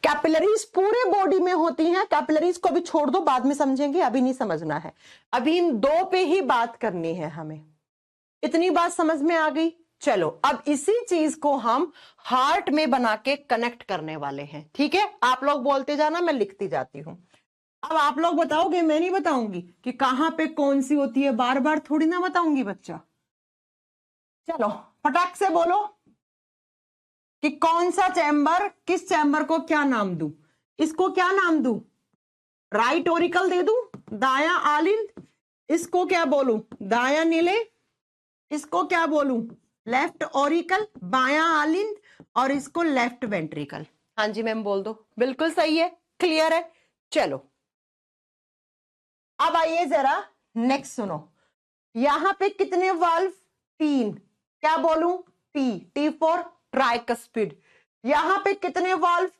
कैपिलरीज पूरे बॉडी में होती हैं। कैपिलरीज को अभी छोड़ दो, बाद में समझेंगे, अभी नहीं समझना है। अभी इन दो पे ही बात करनी है हमें। इतनी बात समझ में आ गई? चलो अब इसी चीज को हम हार्ट में बना के कनेक्ट करने वाले हैं। ठीक है, आप लोग बोलते जाना, मैं लिखती जाती हूं। अब आप लोग बताओगे, मैं नहीं बताऊंगी कि कहां पे कौन सी होती है, बार बार थोड़ी ना बताऊंगी बच्चा। चलो फटाक से बोलो कि कौन सा चैम्बर, किस चैम्बर को क्या नाम दूं। इसको क्या नाम दूं? राइट ओरिकल दे दूं, दाया आलिंद। इसको क्या बोलूं? दाया नीले। इसको क्या बोलूं? लेफ्ट ओरिकल, बाया आलिंद। और इसको लेफ्ट वेंट्रिकल। हाँ जी मैम बोल दो, बिल्कुल सही है, क्लियर है। चलो अब आइए जरा नेक्स्ट सुनो। यहां पे कितने वाल्व? 3। क्या बोलूं? T for tricuspid. यहां पे कितने वाल्व?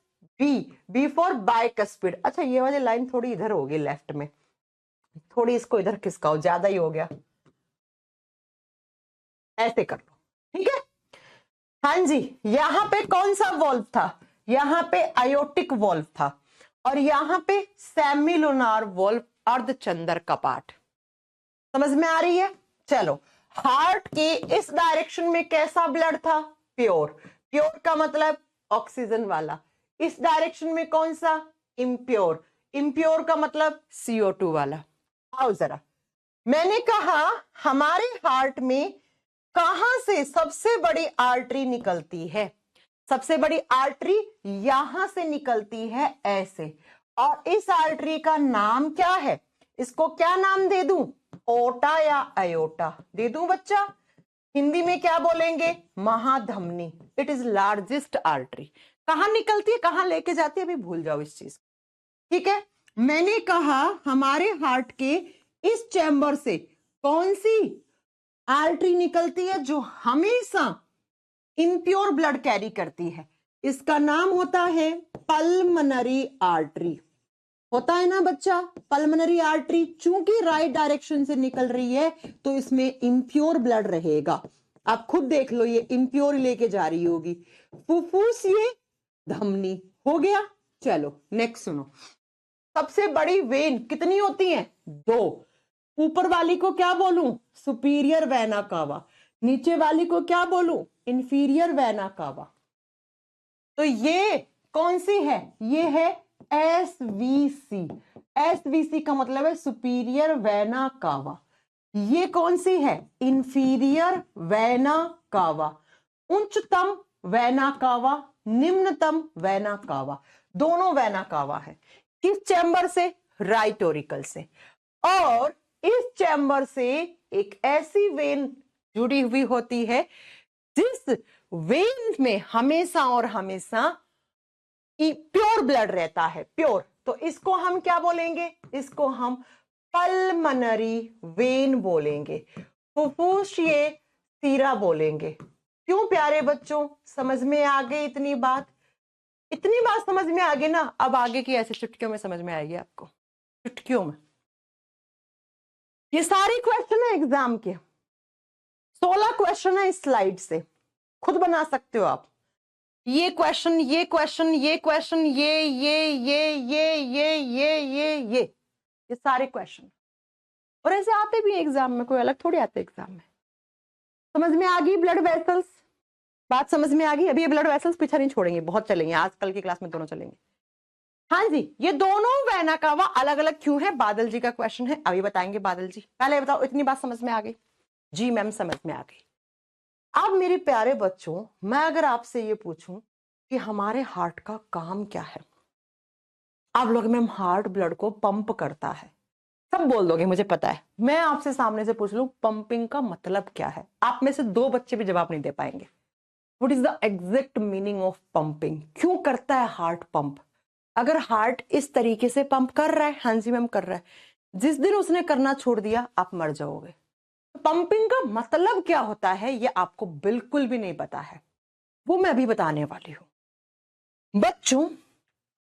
B for bicuspid. अच्छा ये वाली लाइन थोड़ी इधर होगी लेफ्ट में, थोड़ी इसको इधर खिसकाओ, ज्यादा ही हो गया, ऐसे कर लो। ठीक है, हाँ जी। यहां पे कौन सा वॉल्व था? यहां पे आयोटिक वॉल्व था, और यहां पे सेमिलुनार वॉल्व, अर्धचंद्र कपाट। समझ में आ रही है? चलो, हार्ट के इस डायरेक्शन में कैसा ब्लड था? प्योर। प्योर का मतलब ऑक्सीजन वाला। इस डायरेक्शन में कौन सा? इम्प्योर। इम्प्योर का मतलब CO2 वाला। आओ जरा, मैंने कहा हमारे हार्ट में कहां से सबसे बड़ी आर्टरी निकलती है? सबसे बड़ी आर्टरी यहां से निकलती है, ऐसे। और इस आर्टरी का नाम क्या है? इसको क्या नाम दे दूं? ओटा या अयोटा दे दूं बच्चा? हिंदी में क्या बोलेंगे? महाधमनी। It is largest artery. कहां निकलती है, कहां लेके जाती है, अभी भूल जाओ इस चीज। ठीक है, मैंने कहा हमारे हार्ट के इस चैम्बर से कौन सी आर्टरी निकलती है जो हमेशा इम्प्योर ब्लड कैरी करती है? इसका नाम होता है पल्मनरी आर्टरी। होता है ना बच्चा, पल्मनरी आर्टरी। चूंकि राइट डायरेक्शन से निकल रही है तो इसमें इम्प्योर ब्लड रहेगा। आप खुद देख लो, ये इम्प्योर लेके जा रही होगी। फुफ्फुस, ये धमनी हो गया। चलो नेक्स्ट सुनो। सबसे बड़ी वेन कितनी होती है? 2। ऊपर वाली को क्या बोलूं? Superior vena cava. नीचे वाली को क्या बोलूं? Inferior vena cava. तो ये कौन सी है? ये है SVC। SVC का मतलब है सुपीरियर वेना कावा। ये कौन सी है? Inferior vena cava. उच्चतम वेना कावा, निम्नतम वेना कावा, दोनों वेना कावा है। किस चैम्बर से? राइट ओरिकल से। और इस चैम्बर से एक ऐसी वेन जुड़ी हुई होती है जिस वेन में हमेशा और हमेशा प्योर ब्लड रहता है, प्योर। तो इसको हम क्या बोलेंगे? इसको हम पल्मनरी वेन बोलेंगे, फुफ्फुसीय सीरा बोलेंगे। क्यों प्यारे बच्चों, समझ में आ गई इतनी बात? इतनी बात समझ में आ गई ना, अब आगे की ऐसे चुटकियों में समझ में आएगी आपको, चुटकियों में। ये सारे क्वेश्चन है एग्जाम के, 16 क्वेश्चन है इस स्लाइड से, खुद बना सकते हो आप। ये क्वेश्चन, ये क्वेश्चन, ये क्वेश्चन, ये सारे क्वेश्चन। और ऐसे आते भी एग्जाम में, कोई अलग थोड़ी आते एग्जाम में। समझ में आ गई ब्लड वेसल्स? बात समझ में आ गई? अभी ये ब्लड वेसल्स पीछे नहीं छोड़ेंगे, बहुत चलेंगे, आजकल की क्लास में दोनों चलेंगे। हाँ जी, ये दोनों वेना कावा अलग अलग क्यों है? बादल जी का क्वेश्चन है, अभी बताएंगे बादल जी। पहले बताओ, इतनी बात समझ में आ गई? जी मैम समझ में आ गई। अब मेरे प्यारे बच्चों, मैं अगर आपसे ये पूछूं कि हमारे हार्ट का काम क्या है, आप लोग मैम हार्ट ब्लड को पंप करता है, सब बोल दोगे मुझे पता है। मैं आपसे सामने से पूछ लूं पंपिंग का मतलब क्या है, आप में से 2 बच्चे भी जवाब नहीं दे पाएंगे। What is the exact meaning of pumping? क्यों करता है हार्ट पंप? अगर हार्ट इस तरीके से पंप कर रहा है, हाँ जी मैम कर रहा है, जिस दिन उसने करना छोड़ दिया आप मर जाओगे। पंपिंग का मतलब क्या होता है ये आपको बिल्कुल भी नहीं पता है, वो मैं अभी बताने वाली हूं। बच्चों,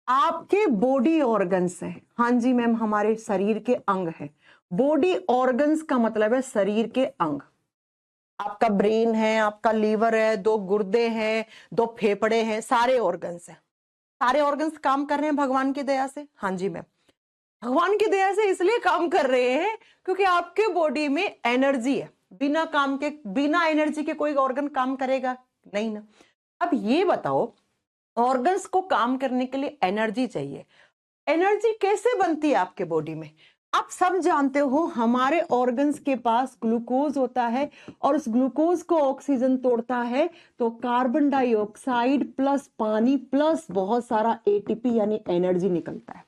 आपके बॉडी ऑर्गन्स हैं, हाँ जी मैम हमारे शरीर के अंग हैं। बॉडी ऑर्गन्स का मतलब है शरीर के अंग। आपका ब्रेन है, आपका लीवर है, 2 गुर्दे हैं, 2 फेफड़े हैं, सारे ऑर्गन्स हैं। सारे ऑर्गन्स काम कर रहे हैं भगवान की दया से। हाँ जी मैम, भगवान की दया से इसलिए काम कर रहे हैं क्योंकि आपके बॉडी में एनर्जी है। बिना एनर्जी के कोई ऑर्गन काम करेगा नहीं ना। अब ये बताओ, ऑर्गन्स को काम करने के लिए एनर्जी चाहिए, एनर्जी कैसे बनती है आपके बॉडी में? आप सब जानते हो हमारे ऑर्गन्स के पास ग्लूकोज होता है और उस ग्लूकोज को ऑक्सीजन तोड़ता है तो कार्बन डाइऑक्साइड प्लस पानी प्लस बहुत सारा एटीपी यानी एनर्जी निकलता है।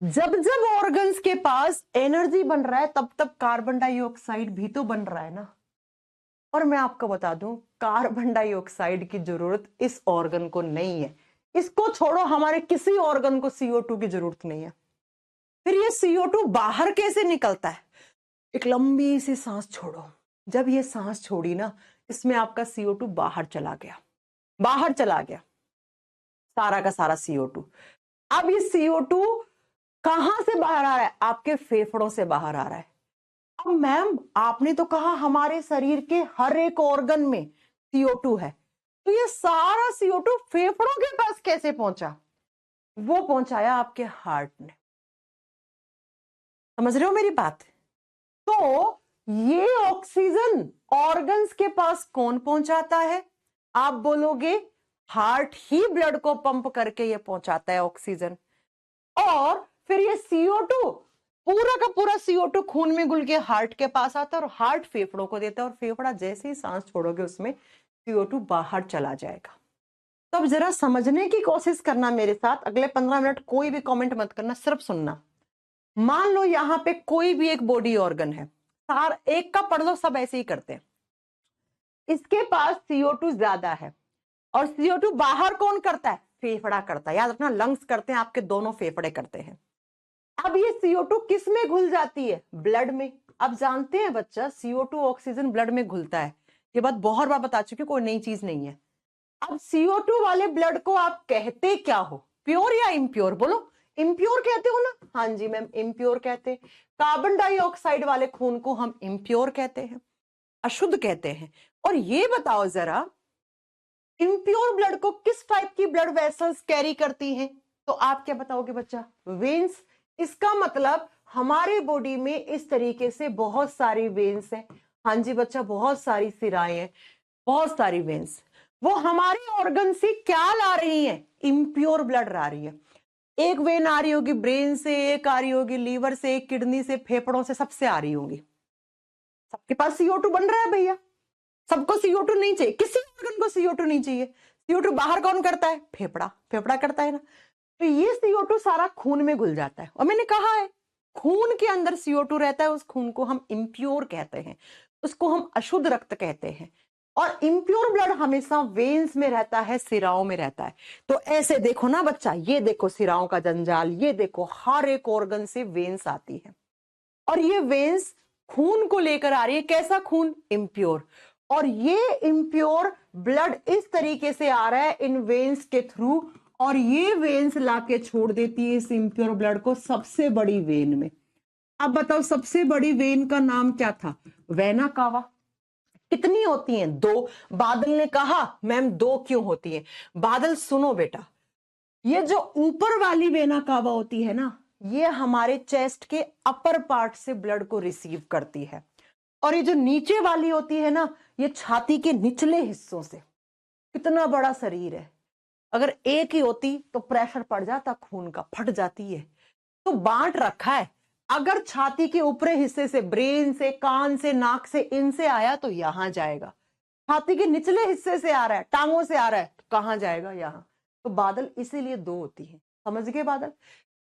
जब जब ऑर्गन्स के पास एनर्जी बन रहा है तब तब कार्बन डाइऑक्साइड भी तो बन रहा है ना। और मैं आपको बता दूं, कार्बन डाइऑक्साइड की जरूरत इस ऑर्गन को नहीं है। इसको छोड़ो, हमारे किसी ऑर्गन को CO2 की जरूरत नहीं है। फिर ये CO2 बाहर कैसे निकलता है? एक लंबी सी सांस छोड़ो, जब ये सांस छोड़ी ना, इसमें आपका CO2 बाहर चला गया सारा का सारा CO2। अब ये CO2 कहां से बाहर आ रहा है? आपके फेफड़ों से बाहर आ रहा है। अब मैम आपने तो कहा हमारे शरीर के हर एक ऑर्गन में CO2 है, तो ये सारा CO2 फेफड़ों के पास कैसे पहुंचा? वो पहुंचाया आपके हार्ट ने। समझ रहे हो मेरी बात? तो ये ऑक्सीजन ऑर्गन्स के पास कौन पहुंचाता है? आप बोलोगे हार्ट ही ब्लड को पंप करके ये पहुंचाता है ऑक्सीजन। और फिर ये CO2 पूरा का पूरा CO2 खून में घुल के हार्ट के पास आता है और हार्ट फेफड़ों को देता है और फेफड़ा जैसे ही सांस छोड़ोगे उसमें CO2 बाहर चला जाएगा। तो अब जरा समझने की कोशिश करना मेरे साथ, अगले 15 मिनट कोई भी कमेंट मत करना, सिर्फ सुनना। मान लो यहां पे कोई भी एक बॉडी ऑर्गन है, एक का पढ़ लो, सब ऐसे ही करते हैं। इसके पास CO2 ज्यादा है और CO2 बाहर कौन करता है? फेफड़ा करता है। याद रखना, लंग्स करते हैं आपके, दोनों फेफड़े करते हैं। अब ये CO2 किस में घुल जाती है? ब्लड में। अब जानते हैं बच्चा, CO2 ऑक्सीजन ब्लड में घुलता है, ये बात बहुत बार बता चुकी हूं, कोई नई चीज नहीं है। अब CO2 वाले ब्लड को आप कहते क्या हो? प्योर या इम्प्योर? बोलो, इम्प्योर कहते हो ना? हाँ जी मैम इम्प्योर कहते हैं। कार्बन डाइऑक्साइड वाले खून को हम इम्प्योर कहते हैं, अशुद्ध कहते हैं। और ये बताओ जरा, इम्प्योर ब्लड को किस टाइप की ब्लड वेसल्स कैरी करती हैं? तो आप क्या बताओगे बच्चा? वेन्स। इसका मतलब हमारे बॉडी में इस तरीके से बहुत सारी वेन्स हैं। हाँ जी बच्चा, बहुत सारी सिराएं हैं, बहुत सारी वेन्स। वो हमारे ऑर्गन से क्या ला रही हैं? इम्प्योर ब्लड ला रही है। एक वेन आ रही होगी ब्रेन से, एक आ रही होगी लीवर से, एक किडनी से, फेफड़ों से, सबसे आ रही होंगी। सबके पास CO2 बन रहा है भैया, सबको CO2 नहीं चाहिए, किसी ऑर्गन को CO2 नहीं चाहिए। CO2 बाहर कौन करता है? फेफड़ा करता है ना। तो ये CO2 सारा खून में घुल जाता है। और मैंने कहा है खून के अंदर CO2 रहता है, उस खून को हम इम्प्योर कहते हैं, उसको हम अशुद्ध रक्त कहते हैं। और इम्प्योर ब्लड हमेशा वेन्स में रहता है, सिराओं में रहता है। तो ऐसे देखो ना बच्चा, ये देखो सिराओं का जंजाल, ये देखो हर एक ऑर्गन से वेन्स आती है और ये वेन्स खून को लेकर आ रही है। कैसा खून? इम्प्योर। और ये इम्प्योर ब्लड इस तरीके से आ रहा है इन वेन्स के थ्रू, और ये वेन्स लाके छोड़ देती है इस इम्प्योर ब्लड को सबसे बड़ी वेन में। अब बताओ सबसे बड़ी वेन का नाम क्या था? Vena cava. कितनी होती हैं? 2। बादल ने कहा मैम 2 क्यों होती हैं? बादल सुनो बेटा, ये जो ऊपर वाली वेना कावा होती है ना, ये हमारे चेस्ट के अपर पार्ट से ब्लड को रिसीव करती है, और ये जो नीचे वाली होती है ना, ये छाती के निचले हिस्सों से। कितना बड़ा शरीर है, अगर एक ही होती तो प्रेशर पड़ जाता, खून का फट जाती है। तो बांट रखा है, अगर छाती के ऊपरी हिस्से से, ब्रेन से, कान से, नाक से, इनसे आया तो यहां जाएगा। छाती के निचले हिस्से से आ रहा है, टांगों से आ रहा है, तो कहां जाएगा? यहां। तो बादल इसीलिए दो होती है, समझ गए बादल?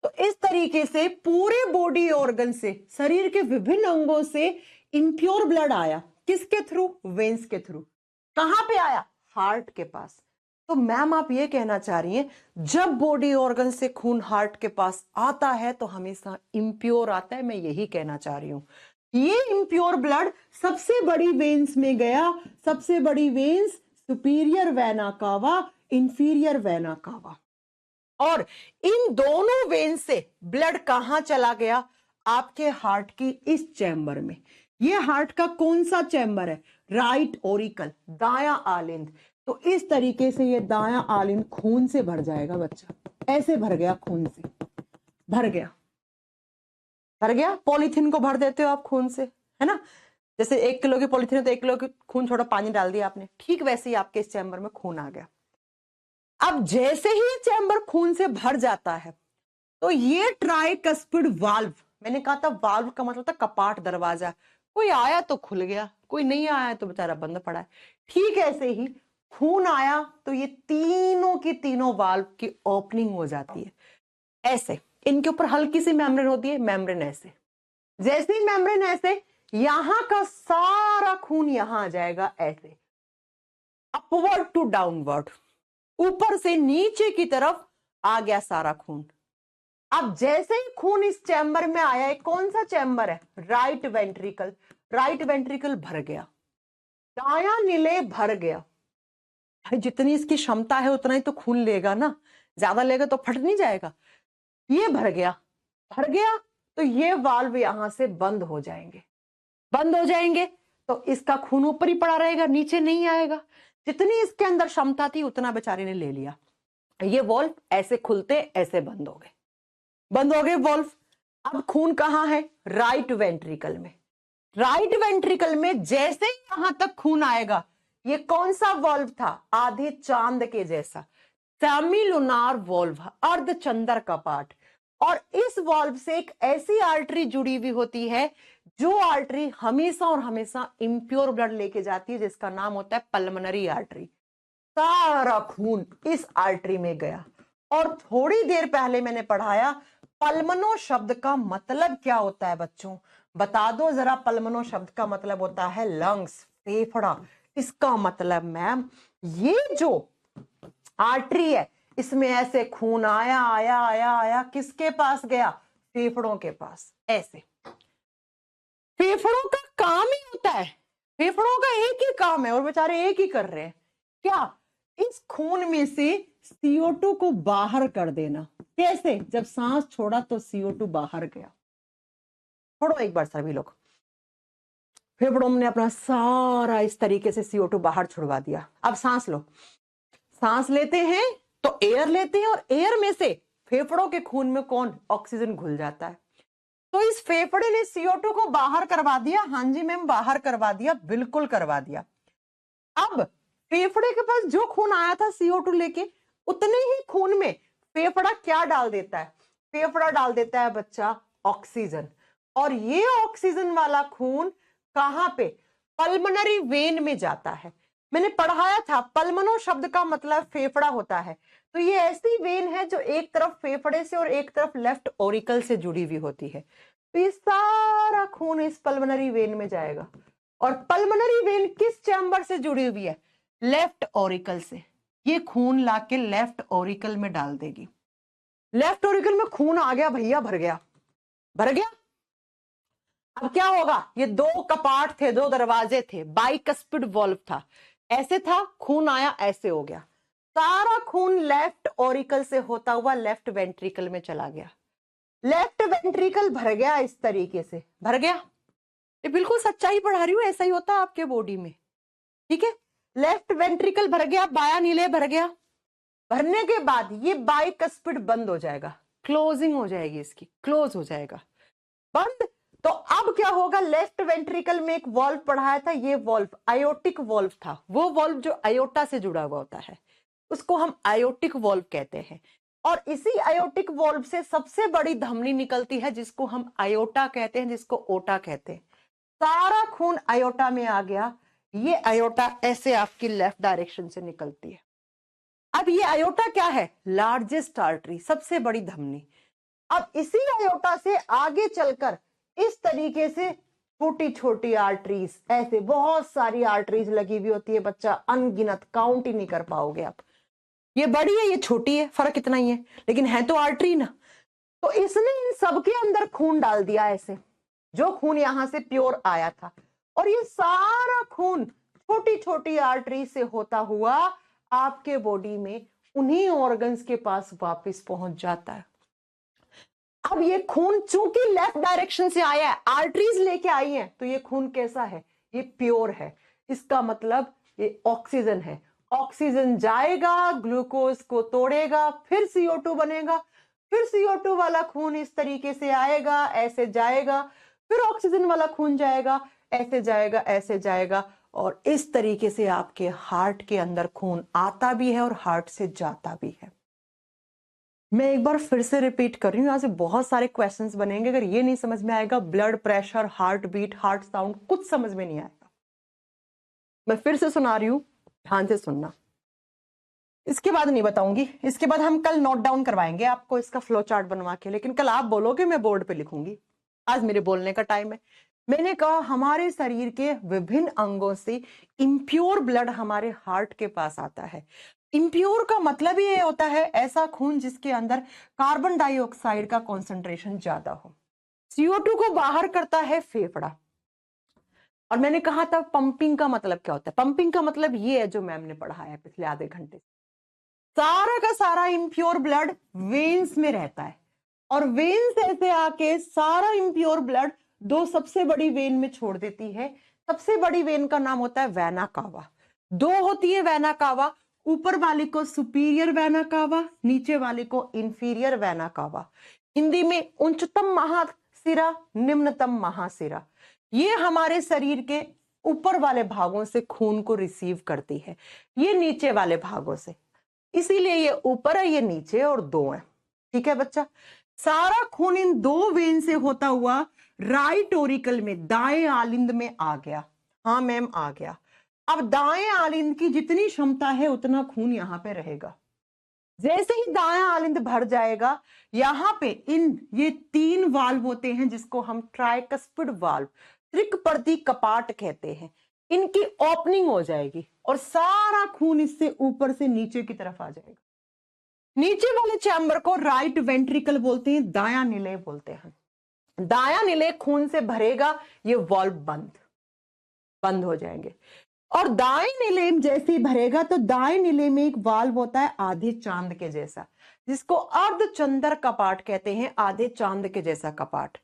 तो इस तरीके से पूरे बॉडी ऑर्गन से, शरीर के विभिन्न अंगों से इम्प्योर ब्लड आया। किसके थ्रू? वेन्स के थ्रू। कहां पे आया? हार्ट के पास। तो मैम आप ये कहना चाह रही हैं, जब बॉडी ऑर्गन से खून हार्ट के पास आता है तो हमेशा इम्प्योर आता है? मैं यही कहना चाह रही हूं। ये इम्प्योर ब्लड सबसे बड़ी वेन्स में गया। सबसे बड़ी veins superior vena cava, inferior vena cava. और इन दोनों वेन से ब्लड कहां चला गया? आपके हार्ट की इस चैम्बर में। ये हार्ट का कौन सा चैम्बर है? राइट ओरिकल, दायां आलिंद। तो इस तरीके से ये दायां आलिंद खून से भर जाएगा बच्चा। ऐसे भर गया, खून से भर गया। भर गया, पॉलीथीन को भर देते हो आप खून से, है ना? जैसे 1 किलो की पॉलीथीन है तो 1 किलो की खून, थोड़ा पानी डाल दिया आपने, ठीक वैसे ही आपके इस चैम्बर में खून आ गया। अब जैसे ही चैम्बर खून से भर जाता है तो ये ट्राइकस्पिड वाल्व, मैंने कहा था वाल्व का मतलब था कपाट, दरवाजा। कोई आया तो खुल गया, कोई नहीं आया तो बेचारा बंद पड़ा है। ठीक ऐसे ही खून आया तो ये तीनों की तीनों वाल्व की ओपनिंग हो जाती है। ऐसे इनके ऊपर हल्की सी मेम्ब्रेन होती है, मेम्ब्रेन ऐसे। जैसे ही मेम्ब्रेन ऐसे, यहां का सारा खून यहां आ जाएगा ऐसे, अपवर्ड टू डाउनवर्ड, ऊपर से नीचे की तरफ आ गया सारा खून। अब जैसे ही खून इस चैम्बर में आया है, कौन सा चैम्बर है? Right ventricle. राइट वेंट्रिकल भर गया, दायां निले भर गया। जितनी इसकी क्षमता है उतना ही तो खून लेगा ना, ज्यादा लेगा तो फट नहीं जाएगा। ये भर गया, भर गया तो ये वाल्व यहां से बंद हो जाएंगे। बंद हो जाएंगे तो इसका खून ऊपर ही पड़ा रहेगा, नीचे नहीं आएगा। जितनी इसके अंदर क्षमता थी उतना बेचारे ने ले लिया। ये वॉल्व ऐसे खुलते, ऐसे बंद हो गए, बंद हो गए वॉल्व। अब खून कहां है? राइट वेंट्रिकल में। राइट वेंट्रिकल में जैसे ही यहां तक खून आएगा, ये कौन सा वॉल्व था? आधे चांद के जैसा, सेमीलुनार वॉल्व, अर्धचंद्र का पार्ट। और इस वॉल्व से एक ऐसी आर्टरी जुड़ी हुई होती है जो आर्टरी हमेशा और हमेशा इम्प्योर ब्लड लेके जाती है, जिसका नाम होता है पल्मोनरी आर्टरी। सारा खून इस आर्टरी में गया। और थोड़ी देर पहले मैंने पढ़ाया, पल्मनो शब्द का मतलब क्या होता है बच्चों? बता दो जरा। पल्मनो शब्द का मतलब होता है लंग्स, फेफड़ा। इसका मतलब मैम, ये जो आर्टरी है इसमें ऐसे खून आया आया आया आया, किसके पास गया? फेफड़ों के पास। ऐसे फेफड़ों का काम ही होता है, फेफड़ों का एक ही काम है और बेचारे एक ही कर रहे हैं। क्या? इस खून में से CO2 को बाहर कर देना। कैसे? जब सांस छोड़ा तो CO2 बाहर गया। छोड़ो एक बार सभी लोग, फेफड़ों ने अपना सारा इस तरीके से CO2 बाहर छुड़वा दिया। अब सांस लो। सांस लेते हैं तो एयर लेते हैं, और एयर में से फेफड़ों के खून में कौन? ऑक्सीजन घुल जाता है। तो इस फेफड़े ने CO2 को बाहर करवा दिया। हाँ जी मैम, बाहर करवा दिया, बिल्कुल करवा दिया। अब फेफड़े के पास जो खून आया था CO2 लेके, उतने ही खून में फेफड़ा क्या डाल देता है? फेफड़ा डाल देता है बच्चा ऑक्सीजन। और ये ऑक्सीजन वाला खून कहां पे? पल्मोनरी वेन में जाता है। मैंने पढ़ाया था, पल्मनो शब्द का मतलब फेफड़ा होता है। तो ये ऐसी वेन है जो एक तरफ फेफड़े से और एक तरफ लेफ्ट ओरिकल से जुड़ी हुई होती है। तो ये सारा खून इस पल्मोनरी वेन में जाएगा। और पल्मोनरी वेन किस चैम्बर से जुड़ी हुई है? लेफ्ट ओरिकल से। ये खून लाके लेफ्ट ओरिकल में डाल देगी। लेफ्ट ओरिकल में खून आ गया भैया, भर गया, भर गया। अब क्या होगा? ये दो कपाट थे, दो दरवाजे थे, बाइकस्पिड वॉल्व था। ऐसे था, खून आया, ऐसे हो गया। सारा खून लेफ्ट ओरिकल से होता हुआ लेफ्ट वेंट्रिकल में चला गया। लेफ्ट वेंट्रिकल भर गया, इस तरीके से भर गया। ये बिल्कुल सच्चाई पढ़ा रही हूं, ऐसा ही होता है आपके बॉडी में, ठीक है? लेफ्ट वेंट्रिकल भर गया, बायां नीले भर गया। भरने के बाद ये बाइकस्पिड बंद हो जाएगा। क्लोजिंग हो जाएगी, इसकी क्लोज हो जाएगा, बंद। तो अब क्या होगा, लेफ्ट वेंट्रिकल में एक वॉल्व पढ़ाया था, ये वॉल्व आयोटिक वॉल्व था, वो वॉल्व जो आयोटा से जुड़ा हुआ होता है उसको हम आयोटिक वॉल्व कहते हैं। और इसी आयोटिक वॉल्व से सबसे बड़ी धमनी निकलती है जिसको हम आयोटा कहते हैं, जिसको ओटा कहते हैं। सारा खून आयोटा में आ गया, ये आयोटा ऐसे आपकी लेफ्ट डायरेक्शन से निकलती है। अब ये आयोटा क्या है, लार्जेस्ट आर्टरी, सबसे बड़ी धमनी। अब इसी आयोटा से आगे चलकर इस तरीके से छोटी छोटी आर्टरीज, ऐसे बहुत सारी आर्टरीज लगी हुई होती है बच्चा, अनगिनत, काउंट ही नहीं कर पाओगे आप। ये बड़ी है, ये छोटी है, फर्क इतना ही है, लेकिन है तो आर्टरी ना। तो इसने इन सबके अंदर खून डाल दिया ऐसे, जो खून यहां से प्योर आया था, और ये सारा खून छोटी छोटी आर्टरी से होता हुआ आपके बॉडी में उन्हीं ऑर्गन्स के पास वापस पहुंच जाता है। अब ये खून चूंकि लेफ्ट डायरेक्शन से आया है, आर्टरीज लेके आई हैं, तो ये खून कैसा है, ये प्योर है। इसका मतलब ये ऑक्सीजन है, ऑक्सीजन जाएगा, ग्लूकोज को तोड़ेगा, फिर CO2 बनेगा, फिर CO2 वाला खून इस तरीके से आएगा, ऐसे जाएगा, फिर ऑक्सीजन वाला खून जाएगा, ऐसे जाएगा, ऐसे जाएगा, और इस तरीके से आपके हार्ट के अंदर खून आता भी है और हार्ट से जाता भी है। मैं एक बार फिर से रिपीट कर रही हूं, यहां से बहुत सारे क्वेश्चंस बनेंगे, अगर ये नहीं समझ में आएगा, blood pressure, heart beat, heart sound, कुछ समझ में नहीं आएगा। मैं फिर से सुना रही हूं, ध्यान से सुनना। इसके बाद नहीं बताऊंगी, इसके बाद हम कल नोट डाउन करवाएंगे आपको इसका फ्लो चार्ट बनवा के, लेकिन कल आप बोलोगे, मैं बोर्ड पे लिखूंगी। आज मेरे बोलने का टाइम है। मैंने कहा हमारे शरीर के विभिन्न अंगों से इम्प्योर ब्लड हमारे हार्ट के पास आता है। इम्प्योर का मतलब ये होता है ऐसा खून जिसके अंदर कार्बन डाइऑक्साइड का कॉन्सेंट्रेशन ज्यादा हो। CO2 को बाहर करता है फेफड़ा। और मैंने कहा था पंपिंग का मतलब क्या होता है, पंपिंग का मतलब ये है जो मैम ने पढ़ाया पिछले आधे घंटे। सारा का सारा इम्प्योर ब्लड वेन्स में रहता है, और वेन्स ऐसे आके सारा इम्प्योर ब्लड दो सबसे बड़ी वेन में छोड़ देती है। सबसे बड़ी वेन का नाम होता है वेना कावा। दो होती है वेना कावा, ऊपर वाले को सुपीरियर वेना कावा, नीचे वाले को इंफीरियर वेना कावा। हिंदी में उच्चतम महाशिरा, निम्नतम महाशिरा। ये हमारे शरीर के ऊपर वाले भागों से खून को रिसीव करती है, ये नीचे वाले भागों से, इसीलिए ये ऊपर है, ये नीचे, और दो है। ठीक है बच्चा, सारा खून इन दो वेन से होता हुआ राइट ओरिकल में, दाएं आलिंद में आ गया। हाँ मैम आ गया। अब दाएं आलिंद की जितनी क्षमता है उतना खून यहां पे रहेगा। जैसे ही दाएं आलिंद भर जाएगा, यहां पे ये 3 वाल्व होते हैं जिसको हम ट्राइकस्पिड वाल्व, त्रिकपर्ती कपाट कहते हैं, इनकी ओपनिंग हो जाएगी और सारा खून इससे ऊपर से नीचे की तरफ आ जाएगा। नीचे वाले चैम्बर को राइट वेंट्रिकल बोलते हैं, दायां निलय बोलते हैं। दायां निलय खून से भरेगा, ये वाल्व बंद हो जाएंगे। और दाएं निलय जैसे ही भरेगा तो दाएं निलय में एक वाल्व होता है आधे चांद के जैसा, जिसको अर्धचंद्र कपाट कहते हैं, आधे चांद के जैसा कपाट।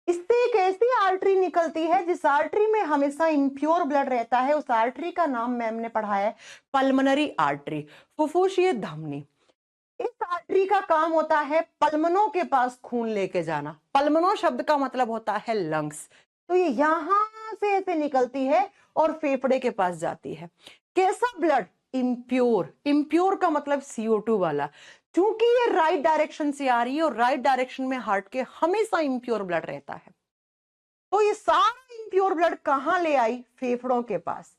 इससे एक ऐसी आर्टरी निकलती है जिस आर्टरी में हमेशा इम्प्योर ब्लड रहता है। उस आर्टरी का नाम मैम ने पढ़ाया है पल्मोनरी आर्टरी, फुफ्फुसीय धमनी। इस आर्टरी का काम होता है पल्मनों के पास खून लेके जाना। पल्मनो शब्द का मतलब होता है लंग्स। तो ये यहां से ऐसे निकलती है और फेफड़े के पास जाती है। कैसा ब्लड, इम्प्योर। इम्प्योर का मतलब CO2 वाला। क्योंकि ये राइट डायरेक्शन से आ रही है और राइट डायरेक्शन में हार्ट के हमेशा इम्प्योर ब्लड रहता है, तो ये सारा इम्प्योर ब्लड कहां ले आई, फेफड़ों के पास।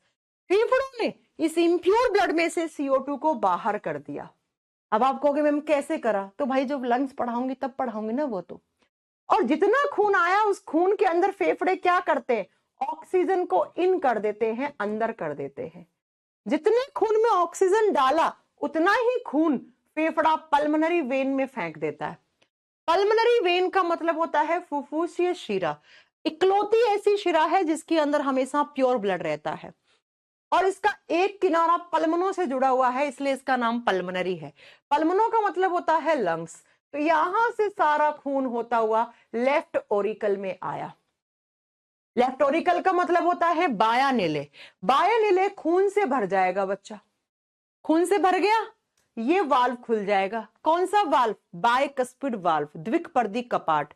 फेफड़ों ने इस इम्प्योर ब्लड में से CO2 को बाहर कर दिया। अब आप कहोगे मैम कैसे करा, तो भाई जब लंग्स पढ़ाऊंगी तब पढ़ाऊंगी ना वो तो। और जितना खून आया उस खून के अंदर फेफड़े क्या करते हैं, ऑक्सीजन को इन कर देते हैं, अंदर कर देते हैं। जितने खून में ऑक्सीजन डाला उतना ही खून फेफड़ा पल्मोनरी वेन में फेंक देता है। पल्मोनरी वेन का मतलब होता है फुफ्फुसीय शिरा। इकलौती ऐसी शिरा है जिसके अंदर हमेशा प्योर ब्लड रहता है, और इसका एक किनारा पल्मनों से जुड़ा हुआ है, इसलिए इसका नाम पल्मोनरी है। पल्मनों का मतलब होता है लंग्स। तो यहां से सारा खून होता हुआ लेफ्ट ओरिकल में आया। लेफ्ट ओरिकल का मतलब होता है बायां निलय। बायां निलय खून से भर जाएगा बच्चा, खून से भर गया, ये वाल्व खुल जाएगा। कौन सा वाल्व? बायकस्पिड वाल्व, द्विकपर्दी कपाट।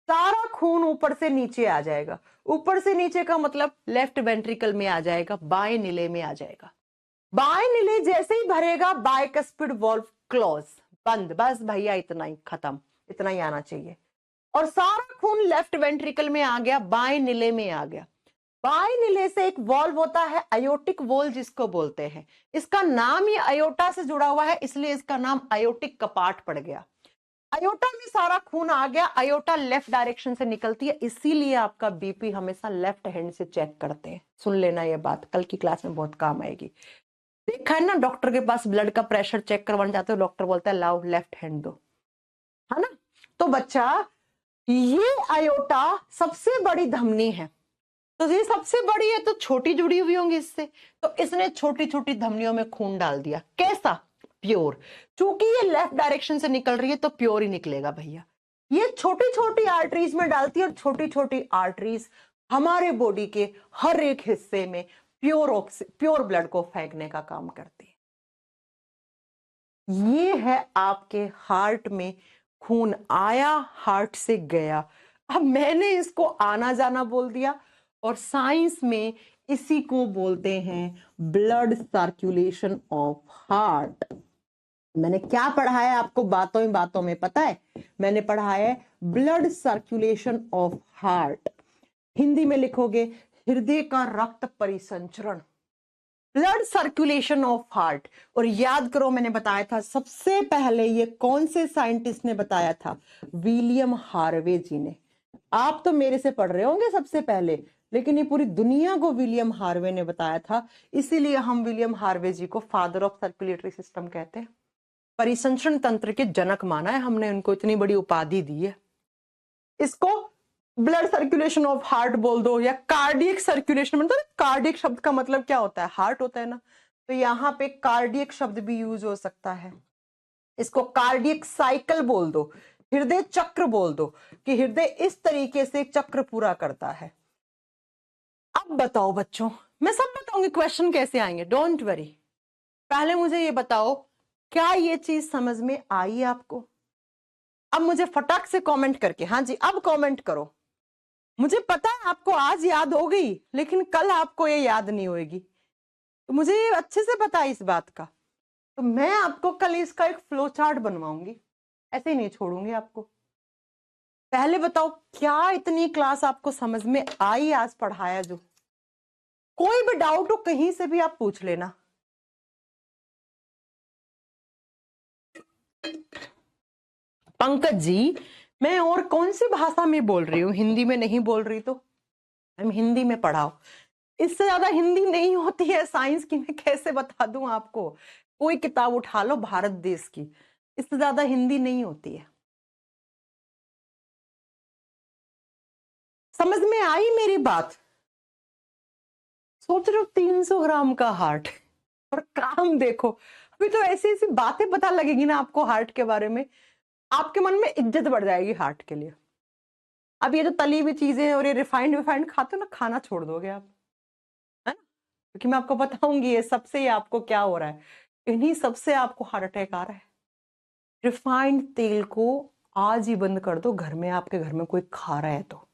सारा खून ऊपर से नीचे आ जाएगा। ऊपर से नीचे का मतलब लेफ्ट वेंट्रिकल में आ जाएगा, बाएं नीले में आ जाएगा। बाएं नीले जैसे ही भरेगा, बायकस्पिड वाल्व क्लोज, बंद। बस भैया इतना ही, खत्म, इतना ही आना चाहिए। और सारा खून लेफ्ट वेंट्रिकल में आ गया, बाएं नीले में आ गया। बाएं नीले से एक वॉल्व होता है, अयोटिक वॉल जिसको बोलते हैं। इसका नाम ही अयोटा से जुड़ा हुआ है, इसलिए इसका नाम अयोटिक कपाट पड़ गया। अयोटा में सारा खून आ गया। अयोटा लेफ्ट डायरेक्शन से निकलती है, इसीलिए आपका बीपी हमेशा लेफ्ट हैंड से चेक करते हैं। सुन लेना ये बात, कल की क्लास में बहुत काम आएगी। देखा है ना, डॉक्टर के पास ब्लड का प्रेशर चेक करवाने जाते हो, डॉक्टर बोलता है लाओ लेफ्ट हैंड दो, है ना। तो बच्चा, ये अयोटा सबसे बड़ी धमनी है, तो ये सबसे बड़ी है तो छोटी जुड़ी हुई होंगी इससे, तो इसने छोटी छोटी धमनियों में खून डाल दिया। कैसा? प्योर। चूंकि ये लेफ्ट डायरेक्शन से निकल रही है तो प्योर ही निकलेगा भैया। ये छोटी छोटी आर्टरीज में डालती है, और छोटी छोटी आर्टरीज हमारे बॉडी के हर एक हिस्से में प्योर ब्लड को फेंकने का काम करती है। ये है आपके हार्ट में खून आया, हार्ट से गया। अब मैंने इसको आना जाना बोल दिया, और साइंस में इसी को बोलते हैं ब्लड सर्कुलेशन ऑफ हार्ट। मैंने क्या पढ़ाया आपको बातों ही बातों में पता है? मैंने पढ़ाया है blood circulation of heart. Hindi में लिखोगे हृदय का रक्त परिसंचरण, ब्लड सर्कुलेशन ऑफ हार्ट। और याद करो, मैंने बताया था सबसे पहले ये कौन से साइंटिस्ट ने बताया था? विलियम हार्वे जी ने। आप तो मेरे से पढ़ रहे होंगे सबसे पहले, लेकिन ये पूरी दुनिया को विलियम हार्वे ने बताया था, इसीलिए हम विलियम हार्वे जी को फादर ऑफ सर्कुलेटरी सिस्टम कहते हैं। परिसंचरण तंत्र के जनक माना है हमने, उनको इतनी बड़ी उपाधि दी है। इसको ब्लड सर्कुलेशन ऑफ हार्ट बोल दो, या कार्डियक सर्कुलेशन। मतलब कार्डियक शब्द का मतलब क्या होता है? हार्ट होता है ना, तो यहाँ पे कार्डियक शब्द भी यूज हो सकता है। इसको कार्डियक साइकिल बोल दो, हृदय चक्र बोल दो, कि हृदय इस तरीके से एक चक्र पूरा करता है। अब बताओ बच्चों, मैं सब बताऊंगी क्वेश्चन कैसे आएंगे, डोंट वरी। पहले मुझे ये बताओ, क्या ये चीज समझ में आई आपको? अब मुझे फटाक से कमेंट करके, हाँ जी अब कमेंट करो। मुझे पता है आपको आज याद हो गई, लेकिन कल आपको ये याद नहीं होगी, तो मुझे ये अच्छे से पता है इस बात का। तो मैं आपको कल इसका एक फ्लो चार्ट बनवाऊंगी, ऐसे ही नहीं छोड़ूंगी आपको। पहले बताओ, क्या इतनी क्लास आपको समझ में आई आज पढ़ाया जो? कोई भी डाउट हो कहीं से भी आप पूछ लेना। पंकज जी, मैं और कौन सी भाषा में बोल रही हूँ, हिंदी में नहीं बोल रही तो हम हिंदी में पढ़ाओ। इससे ज्यादा हिंदी नहीं होती है साइंस की, मैं कैसे बता दूं आपको? कोई किताब उठा लो भारत देश की, इससे ज्यादा हिंदी नहीं होती है। समझ में आई मेरी बात? सोच रहे हो 300 ग्राम का हार्ट, और काम देखो। अभी तो ऐसी ऐसी बातें पता लगेगी ना आपको हार्ट के बारे में, आपके मन में इज्जत बढ़ जाएगी हार्ट के लिए। अब ये जो तली हुई चीजें और ये रिफाइंड खाते हो ना, खाना छोड़ दोगे आप, है ना? क्योंकि मैं आपको बताऊंगी ये सबसे ही आपको क्या हो रहा है, इन्हीं सबसे आपको हार्ट अटैक आ रहा है। रिफाइंड तेल को आज ही बंद कर दो, घर में आपके घर में कोई खा रहा है तो।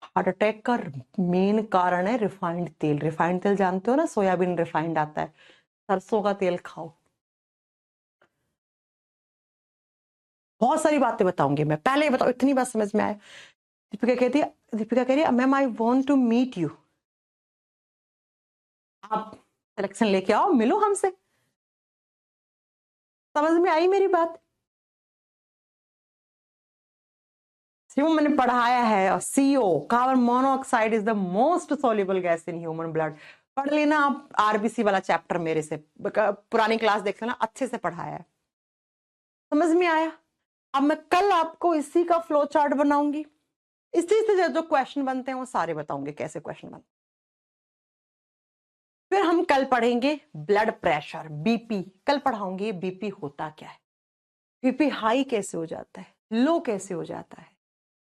हार्ट अटैक का मेन कारण है रिफाइंड तेल। रिफाइंड तेल जानते हो ना, सोयाबीन रिफाइंड आता है, सरसों का तेल खाओ। बहुत सारी बातें बताऊंगी मैं, पहले ही बताओ इतनी बात समझ में आए। दीपिका कह रही है ma'am I want to meet you. आप सिलेक्शन लेके आओ, मिलो हमसे। समझ में आई मेरी बात? मैंने पढ़ाया है CO, carbon monoxide is the most soluble gas in human blood. पढ़ लेना आप RBC वाला चैप्टर, मेरे से पुरानी क्लास देख लेना, अच्छे से पढ़ाया है। समझ में आया? अब मैं कल आपको इसी का फ्लो चार्ट बनाऊंगी, इसी से जो क्वेश्चन बनते हैं वो सारे बताऊंगे कैसे क्वेश्चन बनते। फिर हम कल पढ़ेंगे ब्लड प्रेशर, BP। कल पढ़ाऊंगी BP होता क्या है, BP हाई कैसे हो जाता है, लो कैसे हो जाता है,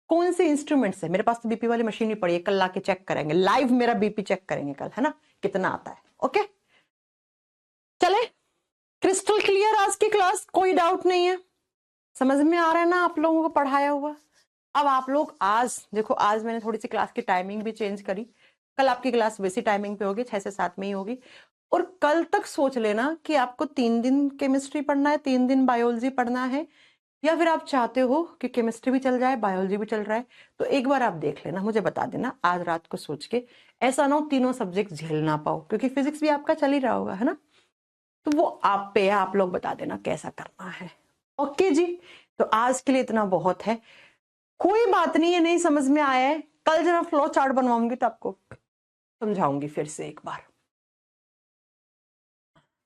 कौन से इंस्ट्रूमेंट से। मेरे पास तो BP वाली मशीन भी पड़ी है, कल लाके चेक करेंगे, लाइव मेरा BP चेक करेंगे कल, है ना, कितना आता है। ओके चले। क्रिस्टल क्लियर आज की क्लास, कोई डाउट नहीं है, समझ में आ रहा है ना आप लोगों को पढ़ाया हुआ। अब आप लोग आज देखो, आज मैंने थोड़ी सी क्लास की टाइमिंग भी चेंज करी, कल आपकी क्लास वैसी टाइमिंग पे होगी, 6 से 7 में ही होगी। और कल तक सोच लेना कि आपको 3 दिन केमिस्ट्री पढ़ना है, 3 दिन बायोलॉजी पढ़ना है, या फिर आप चाहते हो कि केमिस्ट्री भी चल जाए बायोलॉजी भी चल रहा है, तो एक बार आप देख लेना, मुझे बता देना आज रात को सोच के। ऐसा ना हो तीनों सब्जेक्ट झेल ना पाओ, क्योंकि फिजिक्स भी आपका चल ही रहा होगा, है ना। तो वो आप पे है, आप लोग बता देना कैसा करना है। ओके जी, तो आज के लिए इतना बहुत है। कोई बात नहीं है, नहीं समझ में आया है, कल जरा फ्लो चार्ट बनवाऊंगी तो आपको समझाऊंगी फिर से एक बार।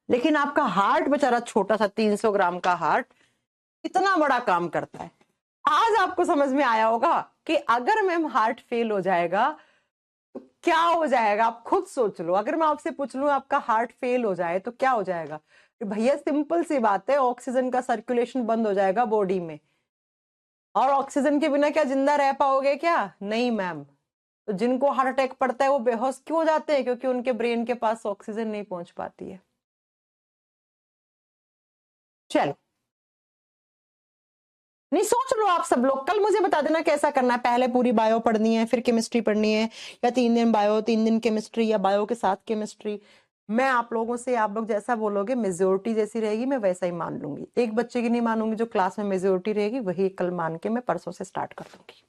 लेकिन आपका हार्ट बेचारा छोटा सा 300 ग्राम का हार्ट इतना बड़ा काम करता है। आज आपको समझ में आया होगा कि अगर मैम हार्ट फेल हो जाएगा तो क्या हो जाएगा, आप खुद सोच लो। अगर मैं आपसे पूछ लूं आपका हार्ट फेल हो जाए तो क्या हो जाएगा, तो भैया सिंपल सी बात है, ऑक्सीजन का सर्कुलेशन बंद हो जाएगा बॉडी में। और ऑक्सीजन के बिना क्या जिंदा रह पाओगे क्या? नहीं मैम। तो जिनको हार्ट अटैक पड़ता है वो बेहोश क्यों हो जाते हैं? क्योंकि उनके ब्रेन के पास ऑक्सीजन नहीं पहुंच पाती है। चलो, नहीं सोच लो आप सब लोग, कल मुझे बता देना कैसा करना है। पहले पूरी बायो पढ़नी है, फिर केमिस्ट्री पढ़नी है, या 3 दिन बायो 3 दिन केमिस्ट्री, या बायो के साथ केमिस्ट्री। मैं आप लोगों से, आप लोग जैसा बोलोगे, मेजोरिटी जैसी रहेगी मैं वैसा ही मान लूंगी। एक बच्चे की नहीं मानूंगी, जो क्लास में मेजोरिटी रहेगी वही कल मान के मैं परसों से स्टार्ट कर दूंगी।